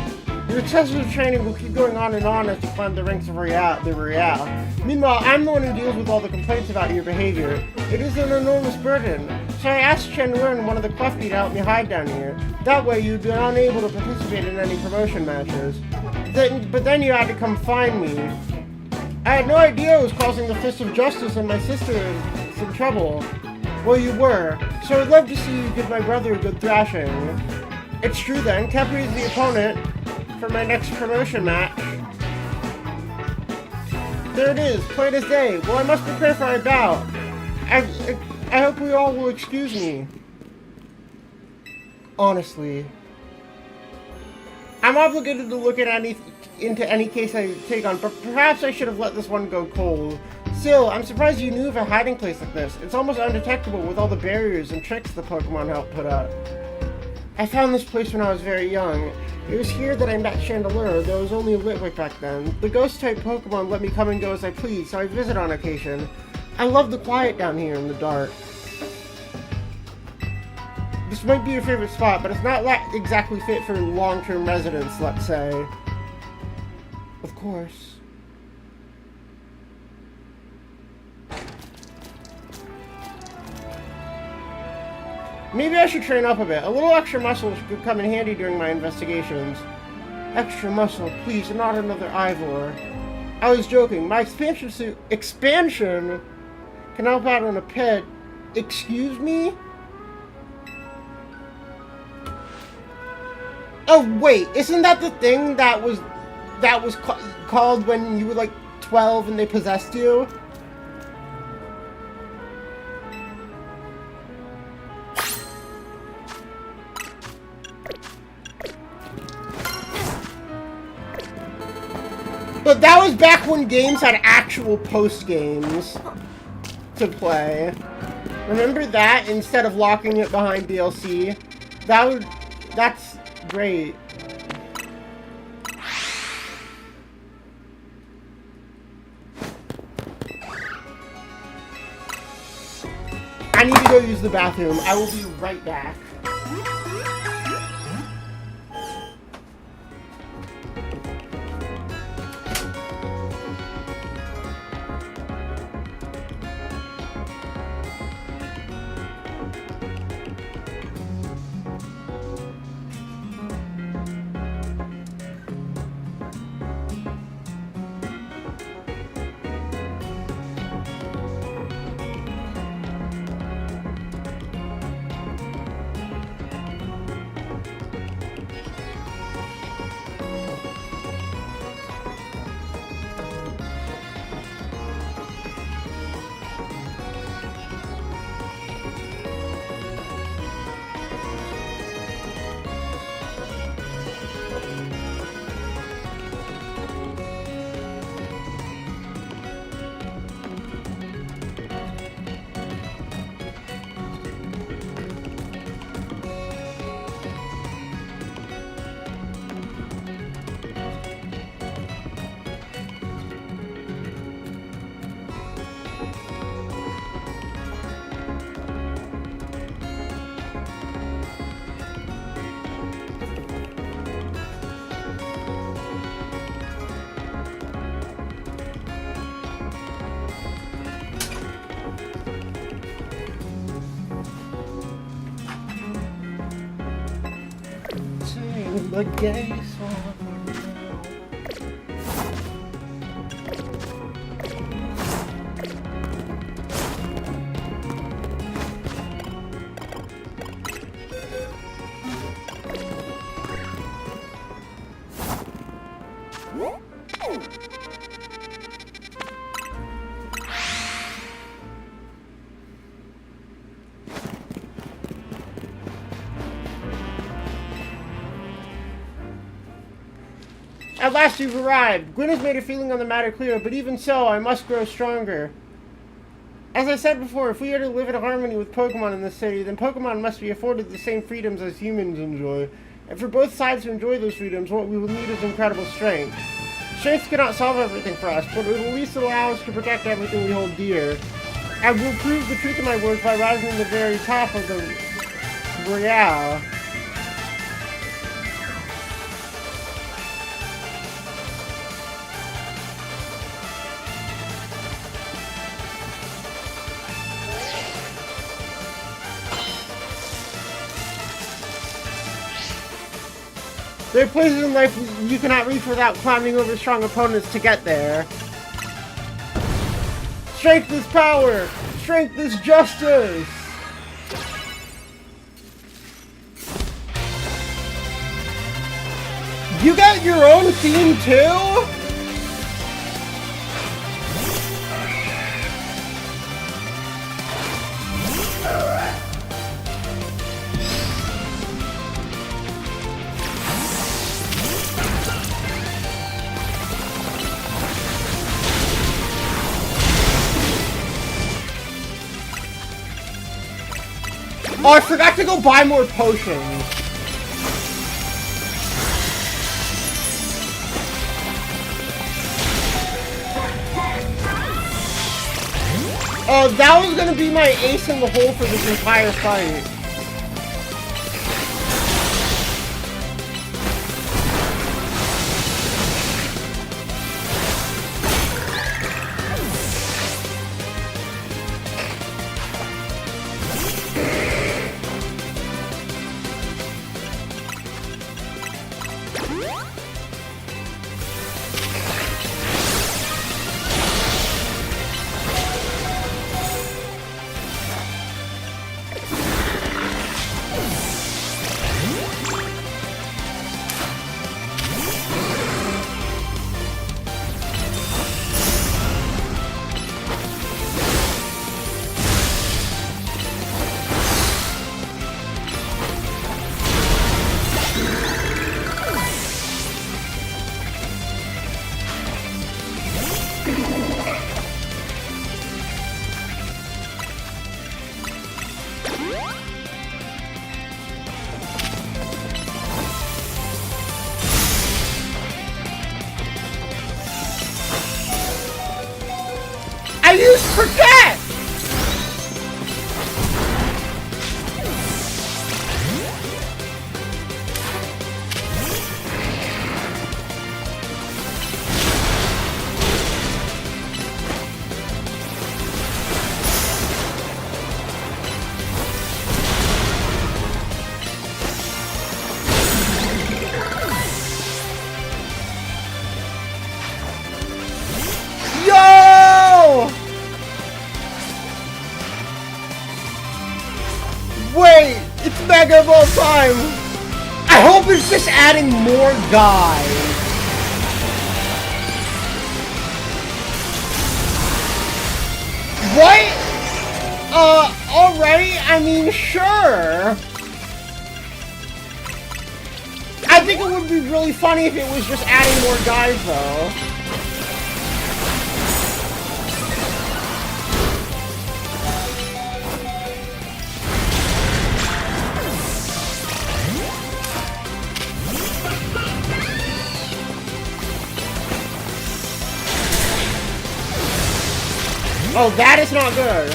Your excessive training will keep going on and on as you climb the ranks of the Royale. Meanwhile, I'm the one who deals with all the complaints about your behavior. It is an enormous burden. So I asked Chandelure and one of the Clefty to help me hide down here. That way you'd be unable to participate in any promotion matches. But then you had to come find me. I had no idea it was causing the Fist of Justice and my sister some trouble. Well, you were, so I'd love to see you give my brother a good thrashing. It's true then, Capri is the opponent for my next promotion match. There it is, plain as day. Well, I must prepare for my bout. I hope we all will excuse me. Honestly, I'm obligated to look at into any case I take on, but perhaps I should have let this one go cold. Still, I'm surprised you knew of a hiding place like this. It's almost undetectable with all the barriers and tricks the Pokemon helped put up. I found this place when I was very young. It was here that I met Chandelure, though it was only a Litwick back then. The ghost-type Pokemon let me come and go as I please, so I visit on occasion. I love the quiet down here in the dark. This might be your favorite spot, but it's not exactly fit for long-term residence, let's say. Of course. Maybe I should train up a bit. A little extra muscle could come in handy during my investigations. Extra muscle, please, and not another Ivor. I was joking. My expansion can help out on a pet. Excuse me? Oh wait, isn't that the thing that was called when you were like 12 and they possessed you? But that was back when games had actual post-games to play. Remember that instead of locking it behind DLC? That's great. I need to go use the bathroom. I will be right back. The gay song. At last you've arrived. Gwyn has made her feeling on the matter clear, but even so, I must grow stronger. As I said before, if we are to live in harmony with Pokemon in this city, then Pokemon must be afforded the same freedoms as humans enjoy. And for both sides to enjoy those freedoms, what we will need is incredible strength. Strength cannot solve everything for us, but it will at least allow us to protect everything we hold dear. I will prove the truth of my words by rising to the very top of the Royale. There are places in life you cannot reach without climbing over strong opponents to get there. Strength is power! Strength is justice! You got your own theme too? Oh, I forgot to go buy more potions. That was gonna be my ace in the hole for this entire fight. I used forget! Wait, it's Mega Ball time! I hope it's just adding more guys. What? Alright, I mean, sure. I think it would be really funny if it was just adding more guys, though. Oh, that is not good.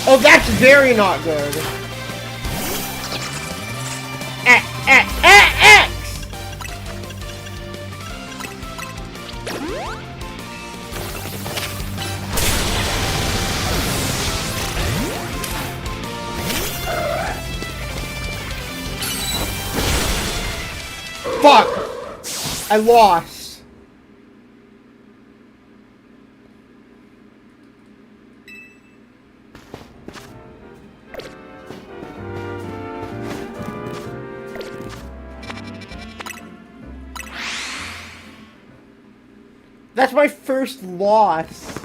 Oh, that's very not good. X! Fuck! I lost. That's my first loss.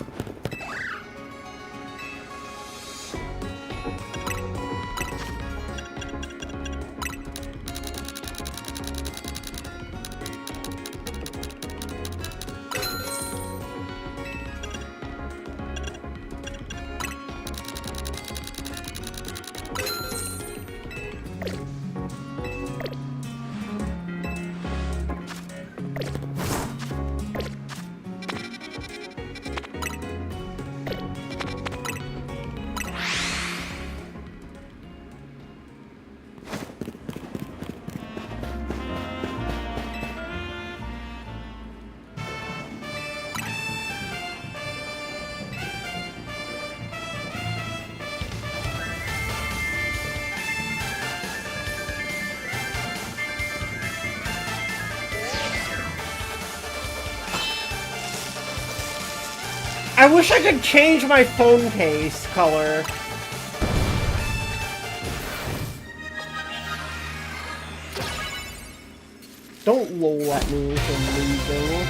I wish I could change my phone case color. Don't lol at me for losing.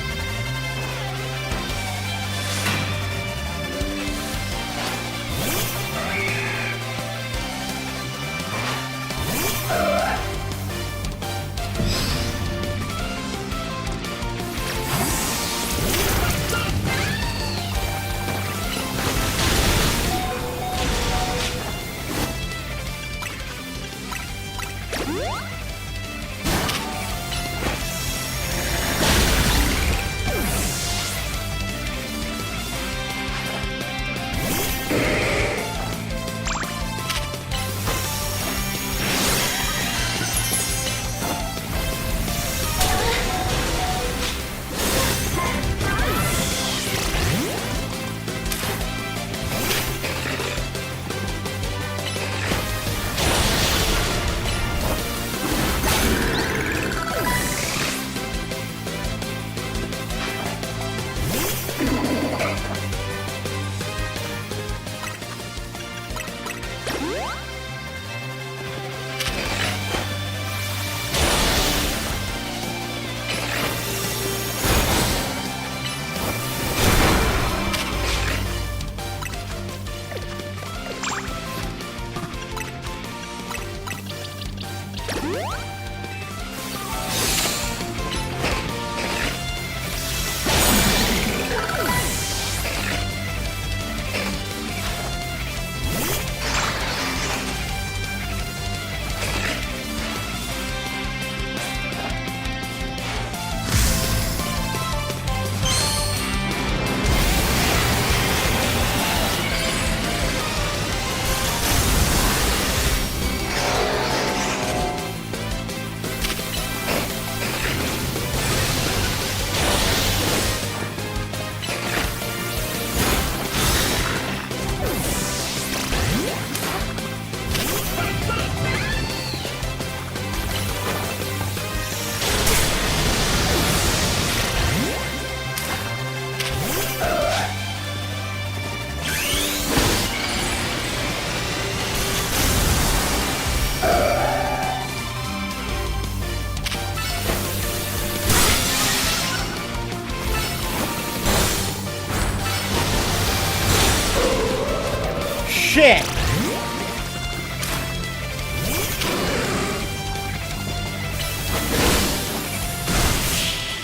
shit!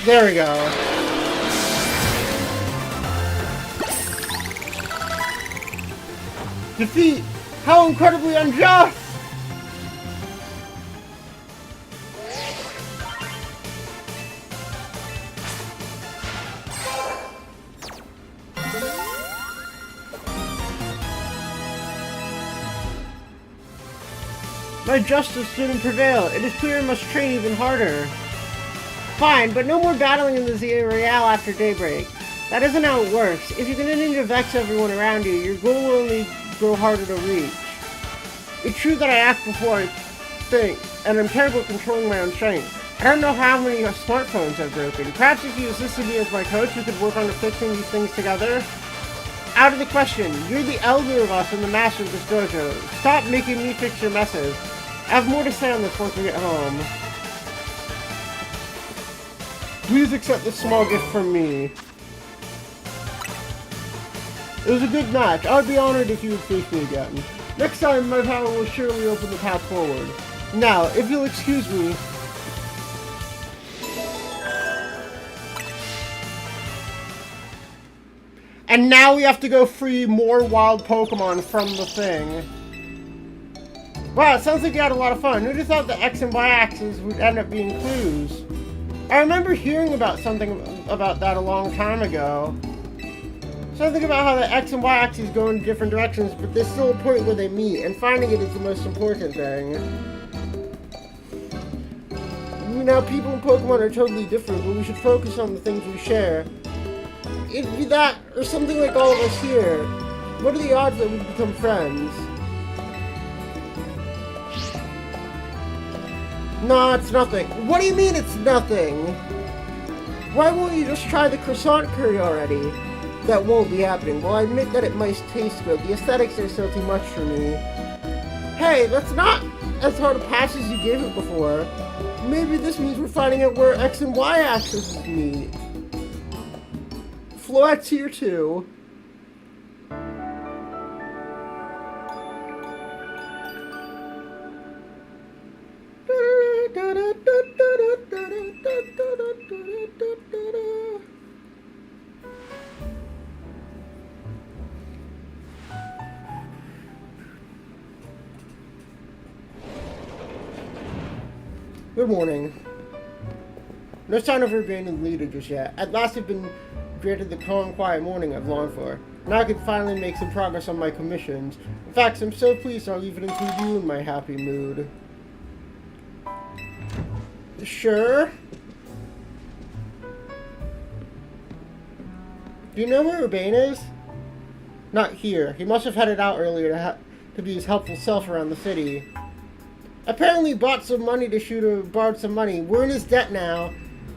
There we go. Defeat! How incredibly unjust! My justice didn't prevail. It is clear I must train even harder. Fine, but no more battling in the Zia Royale after daybreak. That isn't how it works. If you continue to vex everyone around you, your goal will only grow harder to reach. It's true that I act before I think, and I'm terrible at controlling my own strength. I don't know how many smartphones I've broken. Perhaps if you assisted me as my coach, we could work on fixing these things together? Out of the question. You're the elder of us and the master of this dojo. Stop making me fix your messes. I have more to say on this once we get home. Please accept this small gift from me. It was a good match. I would be honored if you would face me again. Next time, my power will surely open the path forward. Now, if you'll excuse me... And now we have to go free more wild Pokemon from the thing. Wow, it sounds like you had a lot of fun. Who'd have thought the X and Y axes would end up being clues? I remember hearing about something about that a long time ago. Something about how the X and Y axes go in different directions, but there's still a point where they meet, and finding it is the most important thing. You know, people in Pokemon are totally different, but we should focus on the things we share. It'd be that, or something like all of us here. What are the odds that we become friends? No, it's nothing. What do you mean it's nothing? Why won't you just try the croissant curry already? That won't be happening. Well, I admit that it might taste good. The aesthetics are still too much for me. Hey, that's not as hard a pass as you gave it before. Maybe this means we're finding out where X and Y axes meet. Floette's here too. Good morning. No sign of Urbane and Lita just yet. At last I've been granted the calm, quiet morning I've longed for. Now I can finally make some progress on my commissions. In fact, I'm so pleased I'll even include you in my happy mood. Sure? Do you know where Urbane is? Not here. He must have headed out earlier to be his helpful self around the city. Apparently bought some money to shoot or borrowed some money. We're in his debt now.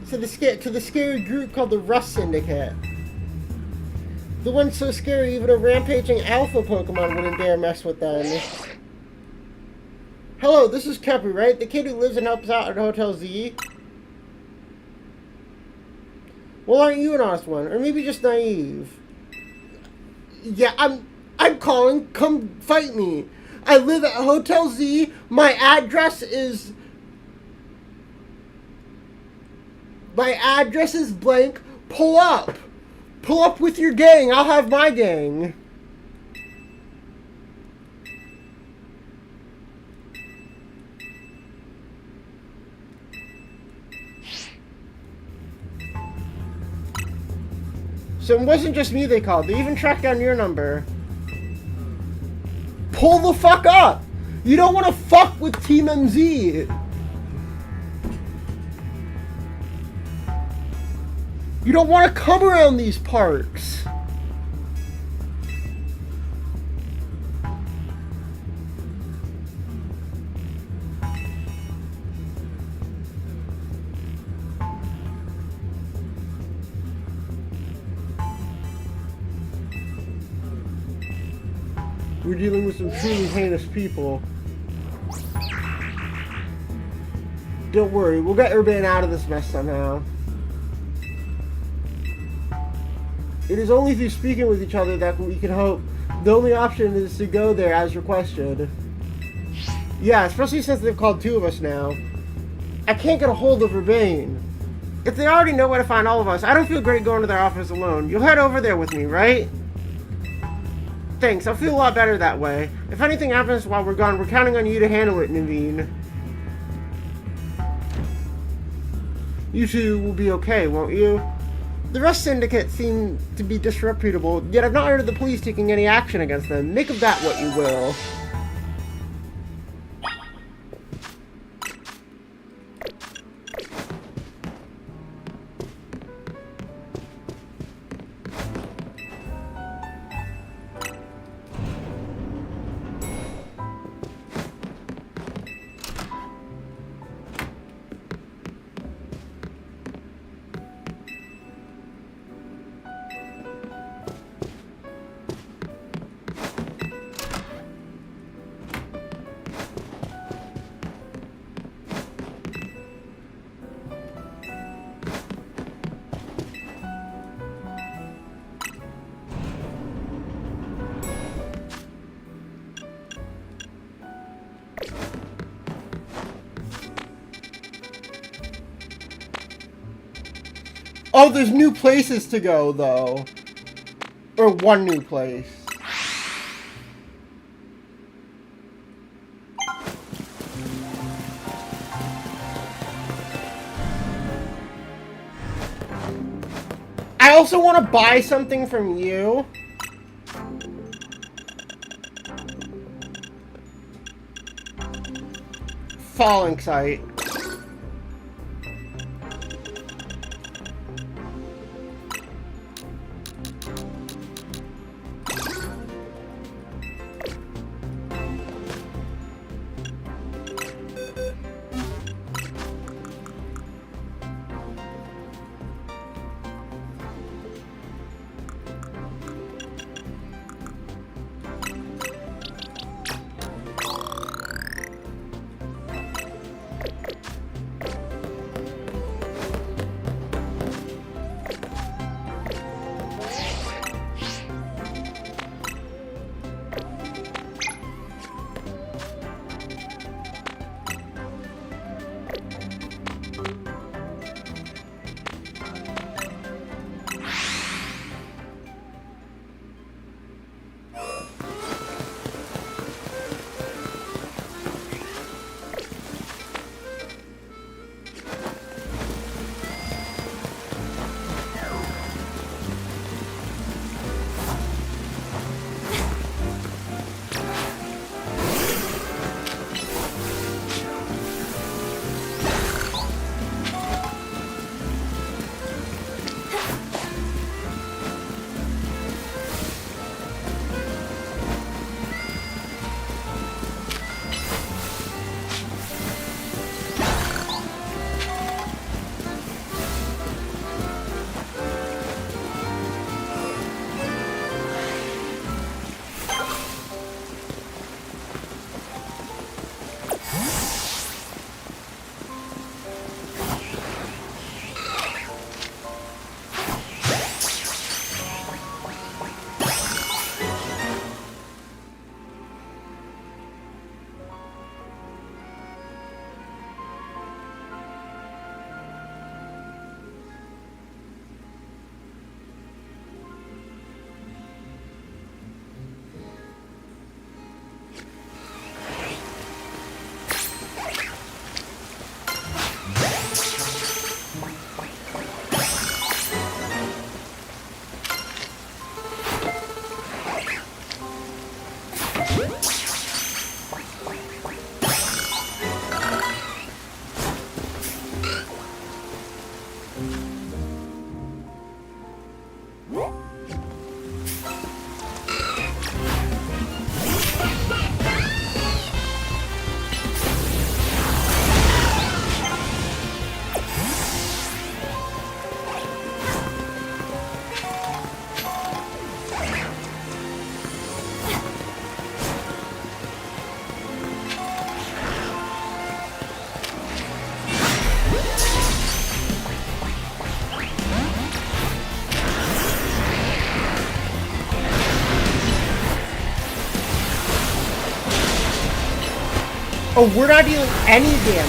To the scary group called the Rust Syndicate. The one so scary even a rampaging alpha Pokemon wouldn't dare mess with them. Hello, this is Kepi, right? The kid who lives and helps out at Hotel Z? Well, aren't you an honest one? Or maybe just naive? Yeah, I'm calling. Come fight me. I live at Hotel Z. My address is blank. Pull up. Pull up with your gang. I'll have my gang. So it wasn't just me they called. They even tracked down your number. Pull the fuck up! You don't want to fuck with Team MZ! You don't want to come around these parks! We're dealing with some truly heinous people. Don't worry, we'll get Urbane out of this mess somehow. It is only through speaking with each other that we can hope The only option is to go there as requested. Yeah, especially since they've called 2 of us now. I can't get a hold of Urbane. If they already know where to find all of us, I don't feel great going to their office alone. You'll head over there with me, right? Thanks, I'll feel a lot better that way. If anything happens while we're gone, we're counting on you to handle it, Naveen. You two will be okay, won't you? The rest syndicate seem to be disreputable, yet I've not heard of the police taking any action against them. Make of that what you will. Oh, there's new places to go, though. Or one new place. I also want to buy something from you. Falling site. Oh, we're not dealing any damage to it.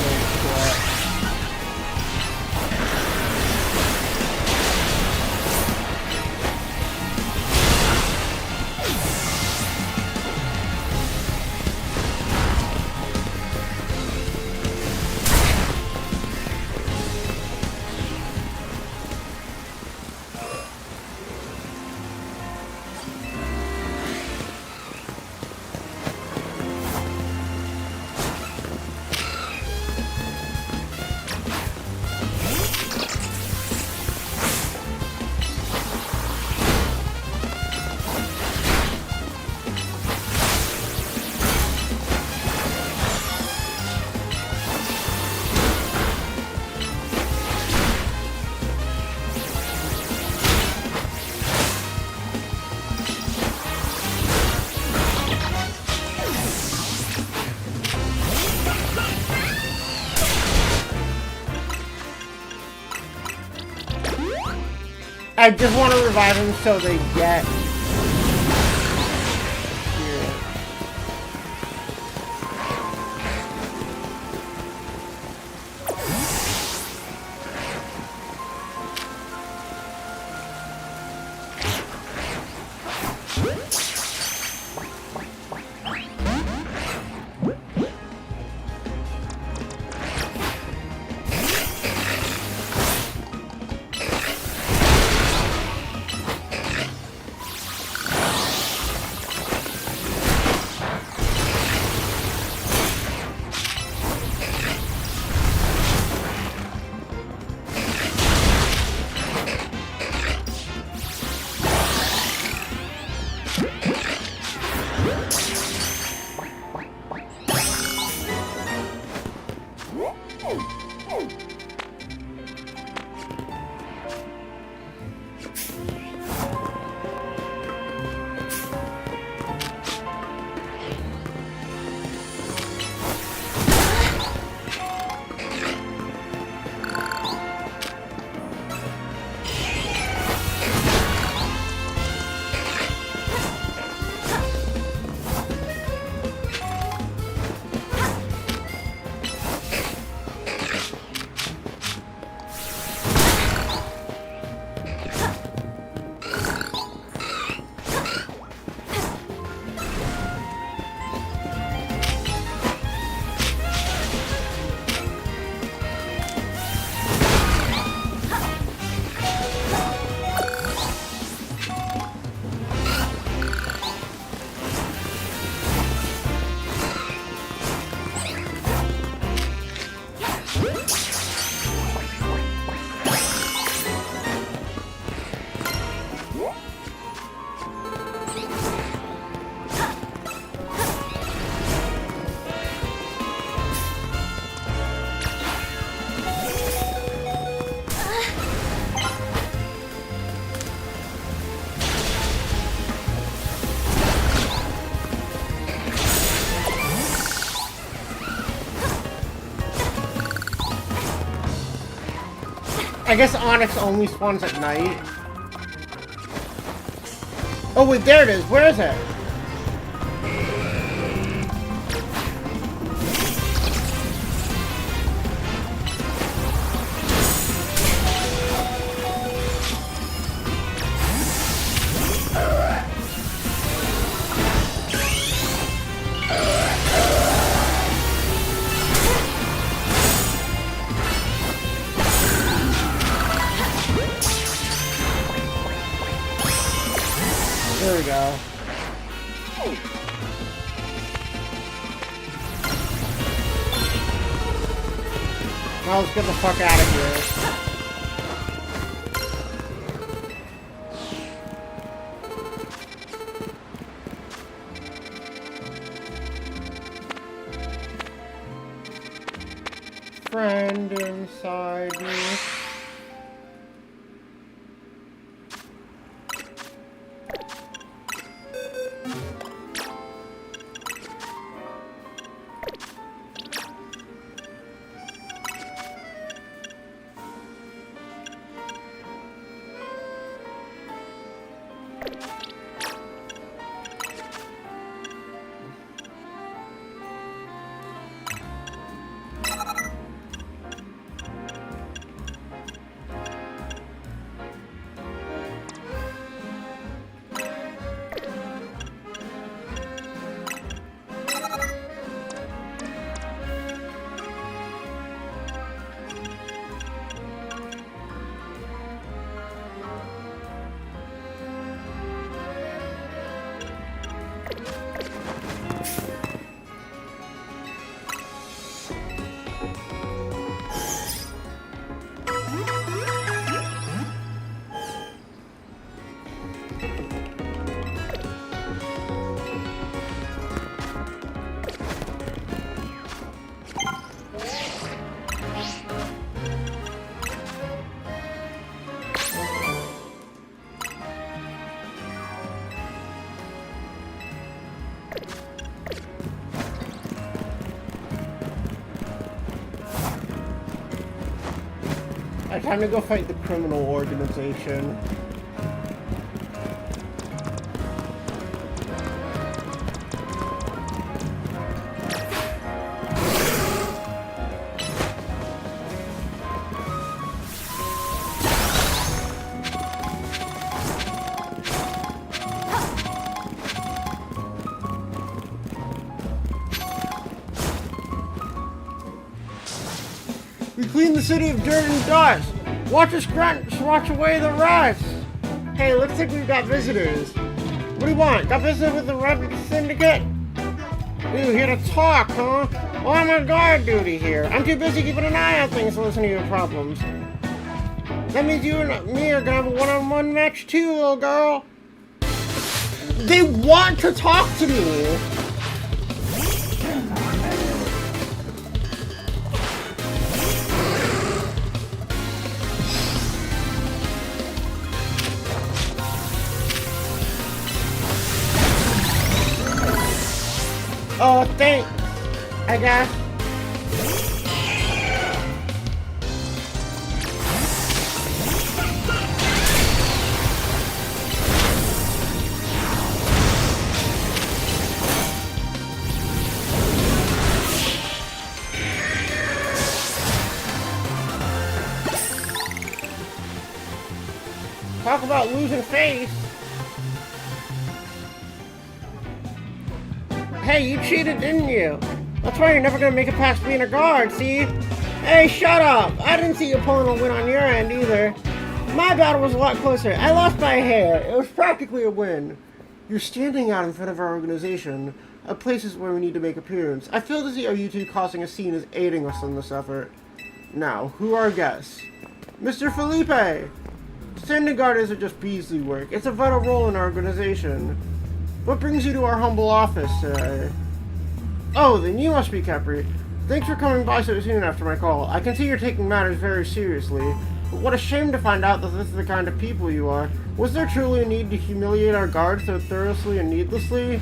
I just want to revive him so they get here. I guess Onyx only spawns at night. Oh wait, there it is. Where is it? There we go. Now let's get the fuck out of here. Friend inside me. time to go fight the criminal organization. We clean the city of dirt and dust. Watch us grunt, swatch away the rest. Hey, looks like we've got visitors. What do you want? Got business with the Red Syndicate? Ooh, here to talk, huh? Well, I'm on guard duty here. I'm too busy keeping an eye on things to listen to your problems. That means you and me are gonna have a one-on-one match too, little girl. They want to talk to me. Oh, thanks, I guess. Talk about losing face. Hey, you cheated, didn't you? That's why you're never gonna make it past being a guard, see? Hey, shut up! I didn't see you pulling a win on your end, either. My battle was a lot closer. I lost by a hair. It was practically a win. You're standing out in front of our organization, a places where we need to make appearance. I feel to see our you two causing a scene is aiding us in this effort. Now, who are our guests? Mr. Felipe! Standing guard isn't just Beasley work. It's a vital role in our organization. What brings you to our humble office today? Oh, then you must be Capri. Thanks for coming by so soon after my call. I can see you're taking matters very seriously. But what a shame to find out that this is the kind of people you are. Was there truly a need to humiliate our guards so thoroughlessly and needlessly?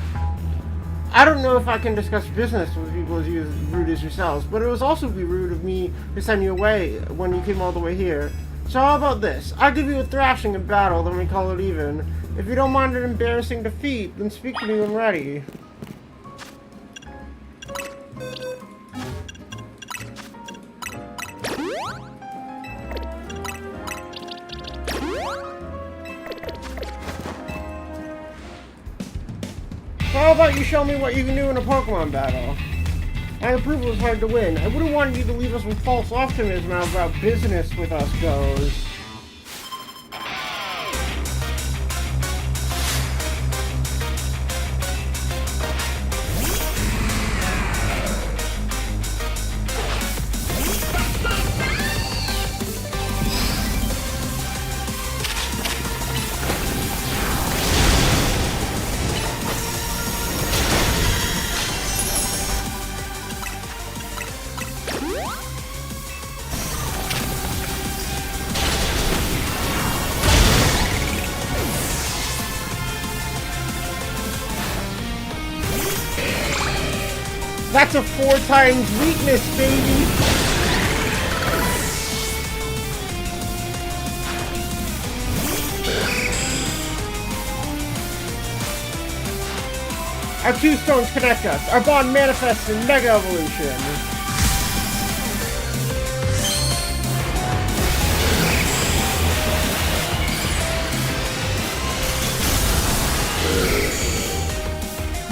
I don't know if I can discuss business with people as rude as yourselves, but it would also be rude of me to send you away when you came all the way here. So how about this? I'll give you a thrashing in battle, then we call it even. If you don't mind an embarrassing defeat, then speak to me when ready. So how about you show me what you can do in a Pokemon battle? My approval is hard to win. I wouldn't want you to leave us with false optimism about business with us goes. That's a 4 times weakness, baby! Our two stones connect us. Our bond manifests in Mega Evolution.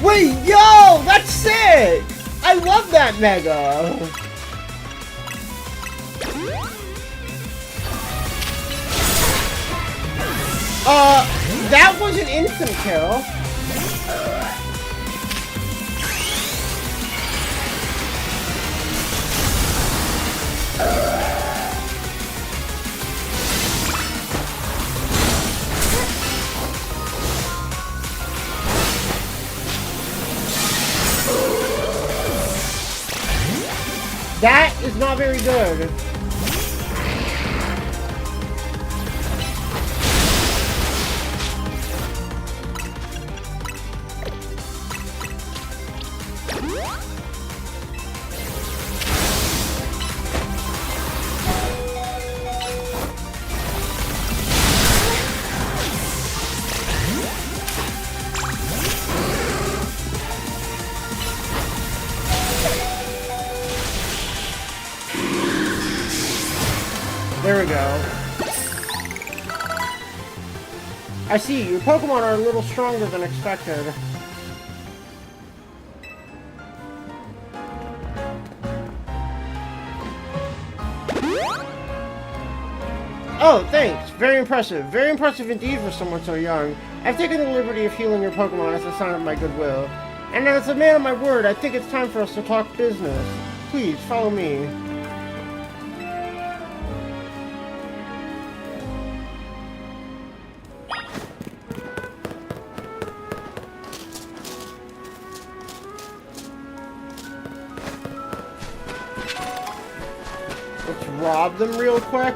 Wait, yo! That's sick! I love that Mega! That was an instant kill. That is not very good. we go. I see, your Pokemon are a little stronger than expected. Oh, thanks. Very impressive. Very impressive indeed for someone so young. I've taken the liberty of healing your Pokemon as a sign of my goodwill. And as a man of my word, I think it's time for us to talk business. Please, follow me. Let's rob them real quick.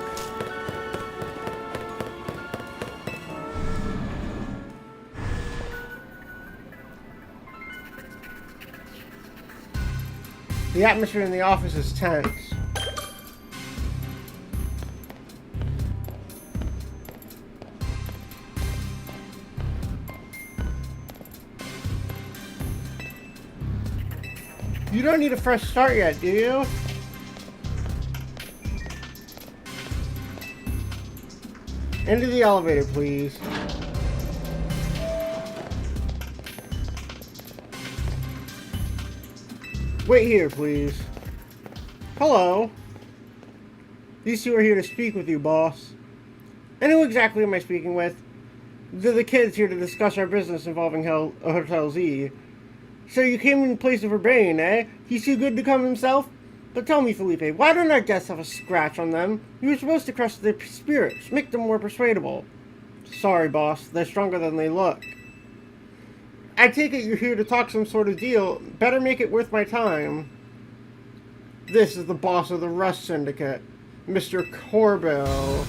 The atmosphere in the office is tense. You don't need a fresh start yet, do you? Into the elevator, please. Wait here, please. Hello. These two are here to speak with you, boss. And who exactly am I speaking with? They're the kids here to discuss our business involving Hotel Z. So you came in place of Urbane, eh? He's too good to come himself? But tell me, Felipe, why don't our guests have a scratch on them? You were supposed to crush their spirits, make them more persuadable. Sorry, boss. They're stronger than they look. I take it you're here to talk some sort of deal. Better make it worth my time. This is the boss of the Rust Syndicate, Mr. Corbo.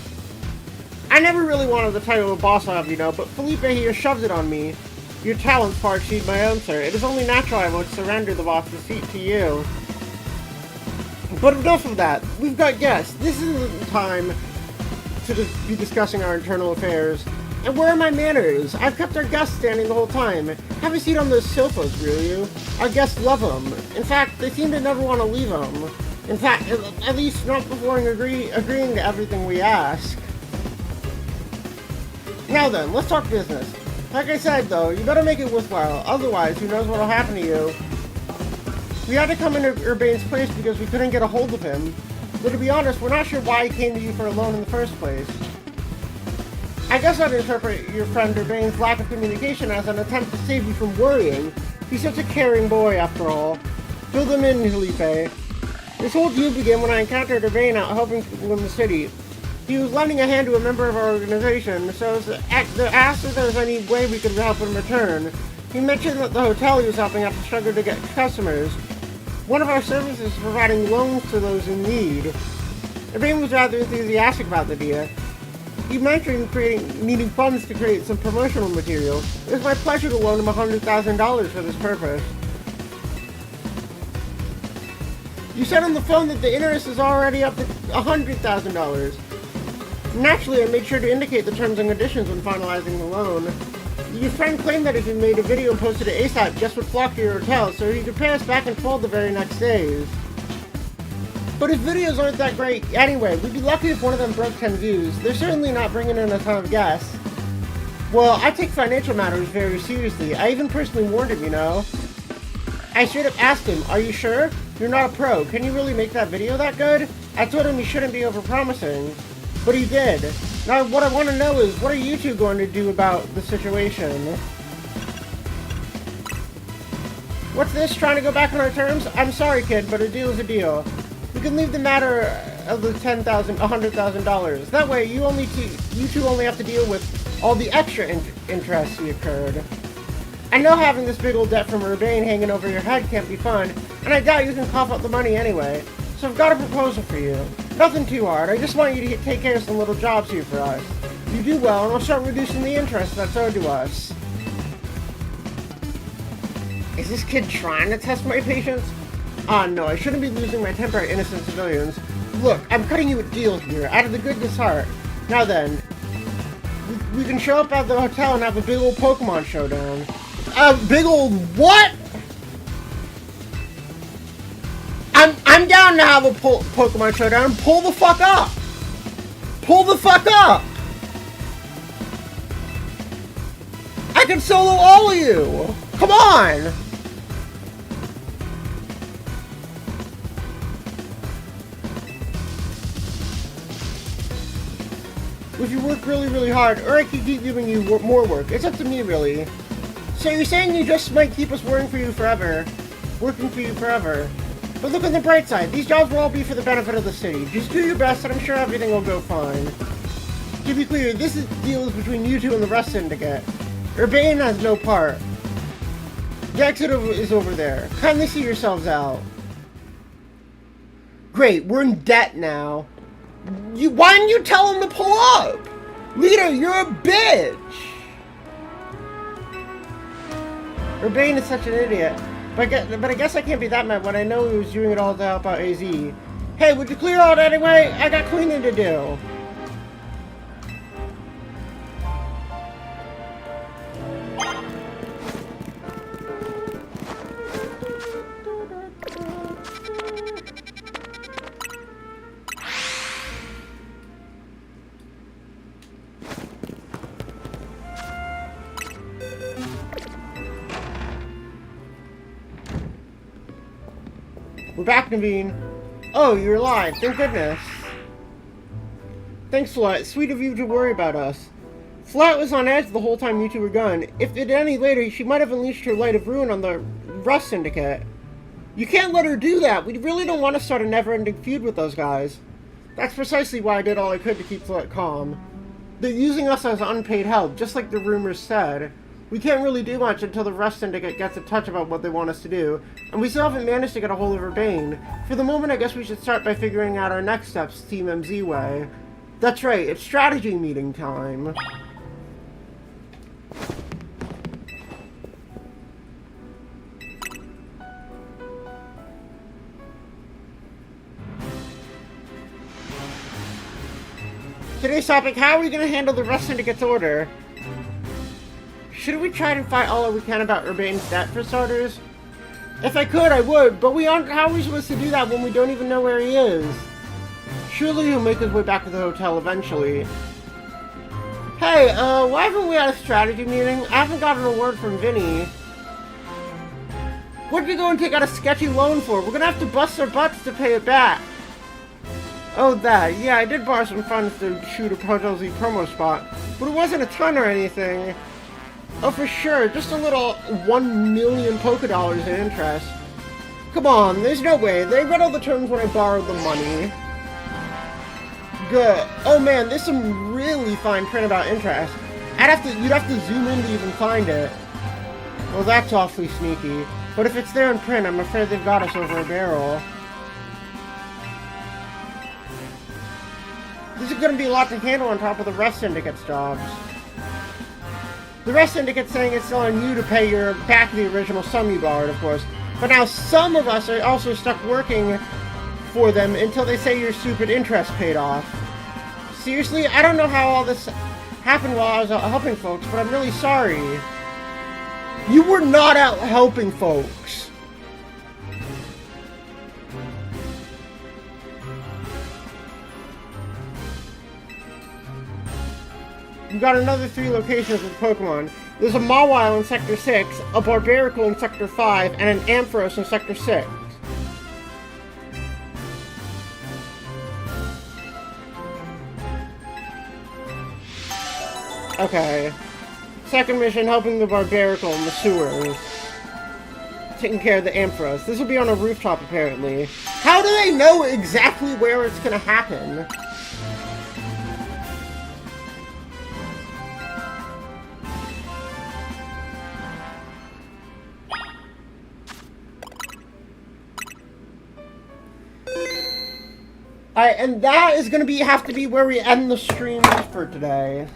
I never really wanted the title of boss of, you know, but Felipe here shoves it on me. Your talents far exceed my own, sir. It is only natural I would surrender the boss's seat to you. But enough of that. We've got guests. This isn't the time to be discussing our internal affairs. And where are my manners? I've kept our guests standing the whole time. Have a seat on those sofas, will you? Our guests love them. In fact, they seem to never want to leave them. In fact, at least not before agreeing to everything we ask. Now then, let's talk business. Like I said, though, you better make it worthwhile. Otherwise, who knows what'll happen to you. We had to come into Urbane's place because we couldn't get a hold of him. But to be honest, we're not sure why he came to you for a loan in the first place. I guess I'd interpret your friend Urbane's lack of communication as an attempt to save you from worrying. He's such a caring boy, after all. Fill them in, Felipe. This whole deal began when I encountered Urbane out helping people in the city. He was lending a hand to a member of our organization, so asked if there was any way we could help in return. He mentioned that the hotel he was helping out struggled to get customers. One of our services is providing loans to those in need. Urbane was rather enthusiastic about the idea. He mentioned needing funds to create some promotional material. It was my pleasure to loan him $100,000 for this purpose. You said on the phone that the interest is already up to $100,000. Naturally, I made sure to indicate the terms and conditions when finalizing the loan. Your friend claimed that if you made a video and posted it ASAP, guests would flock to your hotel, so he could pay us back in full the very next days. But his videos aren't that great anyway. We'd be lucky if one of them broke 10 views. They're certainly not bringing in a ton of guests. Well, I take financial matters very seriously. I even personally warned him, you know. I straight up asked him, are you sure? You're not a pro. Can you really make that video that good? I told him he shouldn't be overpromising. But he did. Now, what I want to know is, what are you two going to do about the situation? What's this? Trying to go back on our terms? I'm sorry, kid, but a deal is a deal. We can leave the matter of the $100,000. That way, you two only have to deal with all the extra interest he incurred. I know having this big old debt from Urbane hanging over your head can't be fun, and I doubt you can cough up the money anyway. So I've got a proposal for you. Nothing too hard. I just want you to take care of some little jobs here for us. You do well, and I'll start reducing the interest that's owed to us. Is this kid trying to test my patience? Ah, no, I shouldn't be losing my temper at innocent civilians. Look, I'm cutting you a deal here, out of the goodness heart. Now then, we can show up at the hotel and have a big old Pokemon showdown. A big old what? I'm down to have a Pokemon showdown. Pull the fuck up! Pull the fuck up! I can solo all of you! Come on! If you work really, really hard, or I could keep giving you more work. It's up to me, really. So you're saying you just might keep us working for you forever. But look on the bright side. These jobs will all be for the benefit of the city. Just do your best, and I'm sure everything will go fine. To be clear, this deal is between you two and the rest syndicate. Urbane has no part. The exit is over there. Kindly see yourselves out. Great, we're in debt now. Why didn't you tell him to pull up? Leader, you're a bitch! Urbane is such an idiot. But I guess I can't be that mad when I know he was doing it all to help out AZ. Hey, would you clear out anyway? I got cleaning to do. We're back, Naveen. Oh, you're alive. Thank goodness. Thanks, Flat. Sweet of you to worry about us. Flat was on edge the whole time you two were gone. If it any later, she might have unleashed her light of ruin on the Rust Syndicate. You can't let her do that. We really don't want to start a never-ending feud with those guys. That's precisely why I did all I could to keep Flat calm. They're using us as unpaid help, just like the rumors said. We can't really do much until the Rust Syndicate gets in touch about what they want us to do, and we still haven't managed to get a hold of Urbane. For the moment, I guess we should start by figuring out our next steps Team MZ way. That's right, it's strategy meeting time. Today's topic, how are we going to handle the Rust Syndicate's order? Shouldn't we try to fight all we can about Urbane's debt for starters? If I could, I would, but how are we supposed to do that when we don't even know where he is? Surely he'll make his way back to the hotel eventually. Hey, why haven't we had a strategy meeting? I haven't gotten a word from Vinny. What did you go and take out a sketchy loan for? We're gonna have to bust our butts to pay it back. Oh, that. Yeah, I did borrow some funds to shoot a Hotel Z promo spot, but it wasn't a ton or anything. Oh, for sure, just a little 1 million polka dollars in interest. Come on, there's no way. They read all the terms when I borrowed the money. Good. Oh man, there's some really fine print about interest. You'd have to zoom in to even find it. Well, that's awfully sneaky. But if it's there in print, I'm afraid they've got us over a barrel. This is gonna be a lot to handle on top of the Rust Syndicate's jobs. The Rust Syndicate's saying it's still on you to pay back the original sum you borrowed, of course. But now some of us are also stuck working for them until they say your stupid interest paid off. Seriously, I don't know how all this happened while I was out helping folks, but I'm really sorry. You were not out helping folks. You've got another 3 locations with Pokemon. There's a Mawile in Sector 6, a Barbarical in Sector 5, and an Ampharos in Sector 6. Okay. Second mission, helping the Barbarical in the sewers. Taking care of the Ampharos. This will be on a rooftop, apparently. How do they know exactly where it's gonna happen? Alright, and that is gonna have to be where we end the stream for today.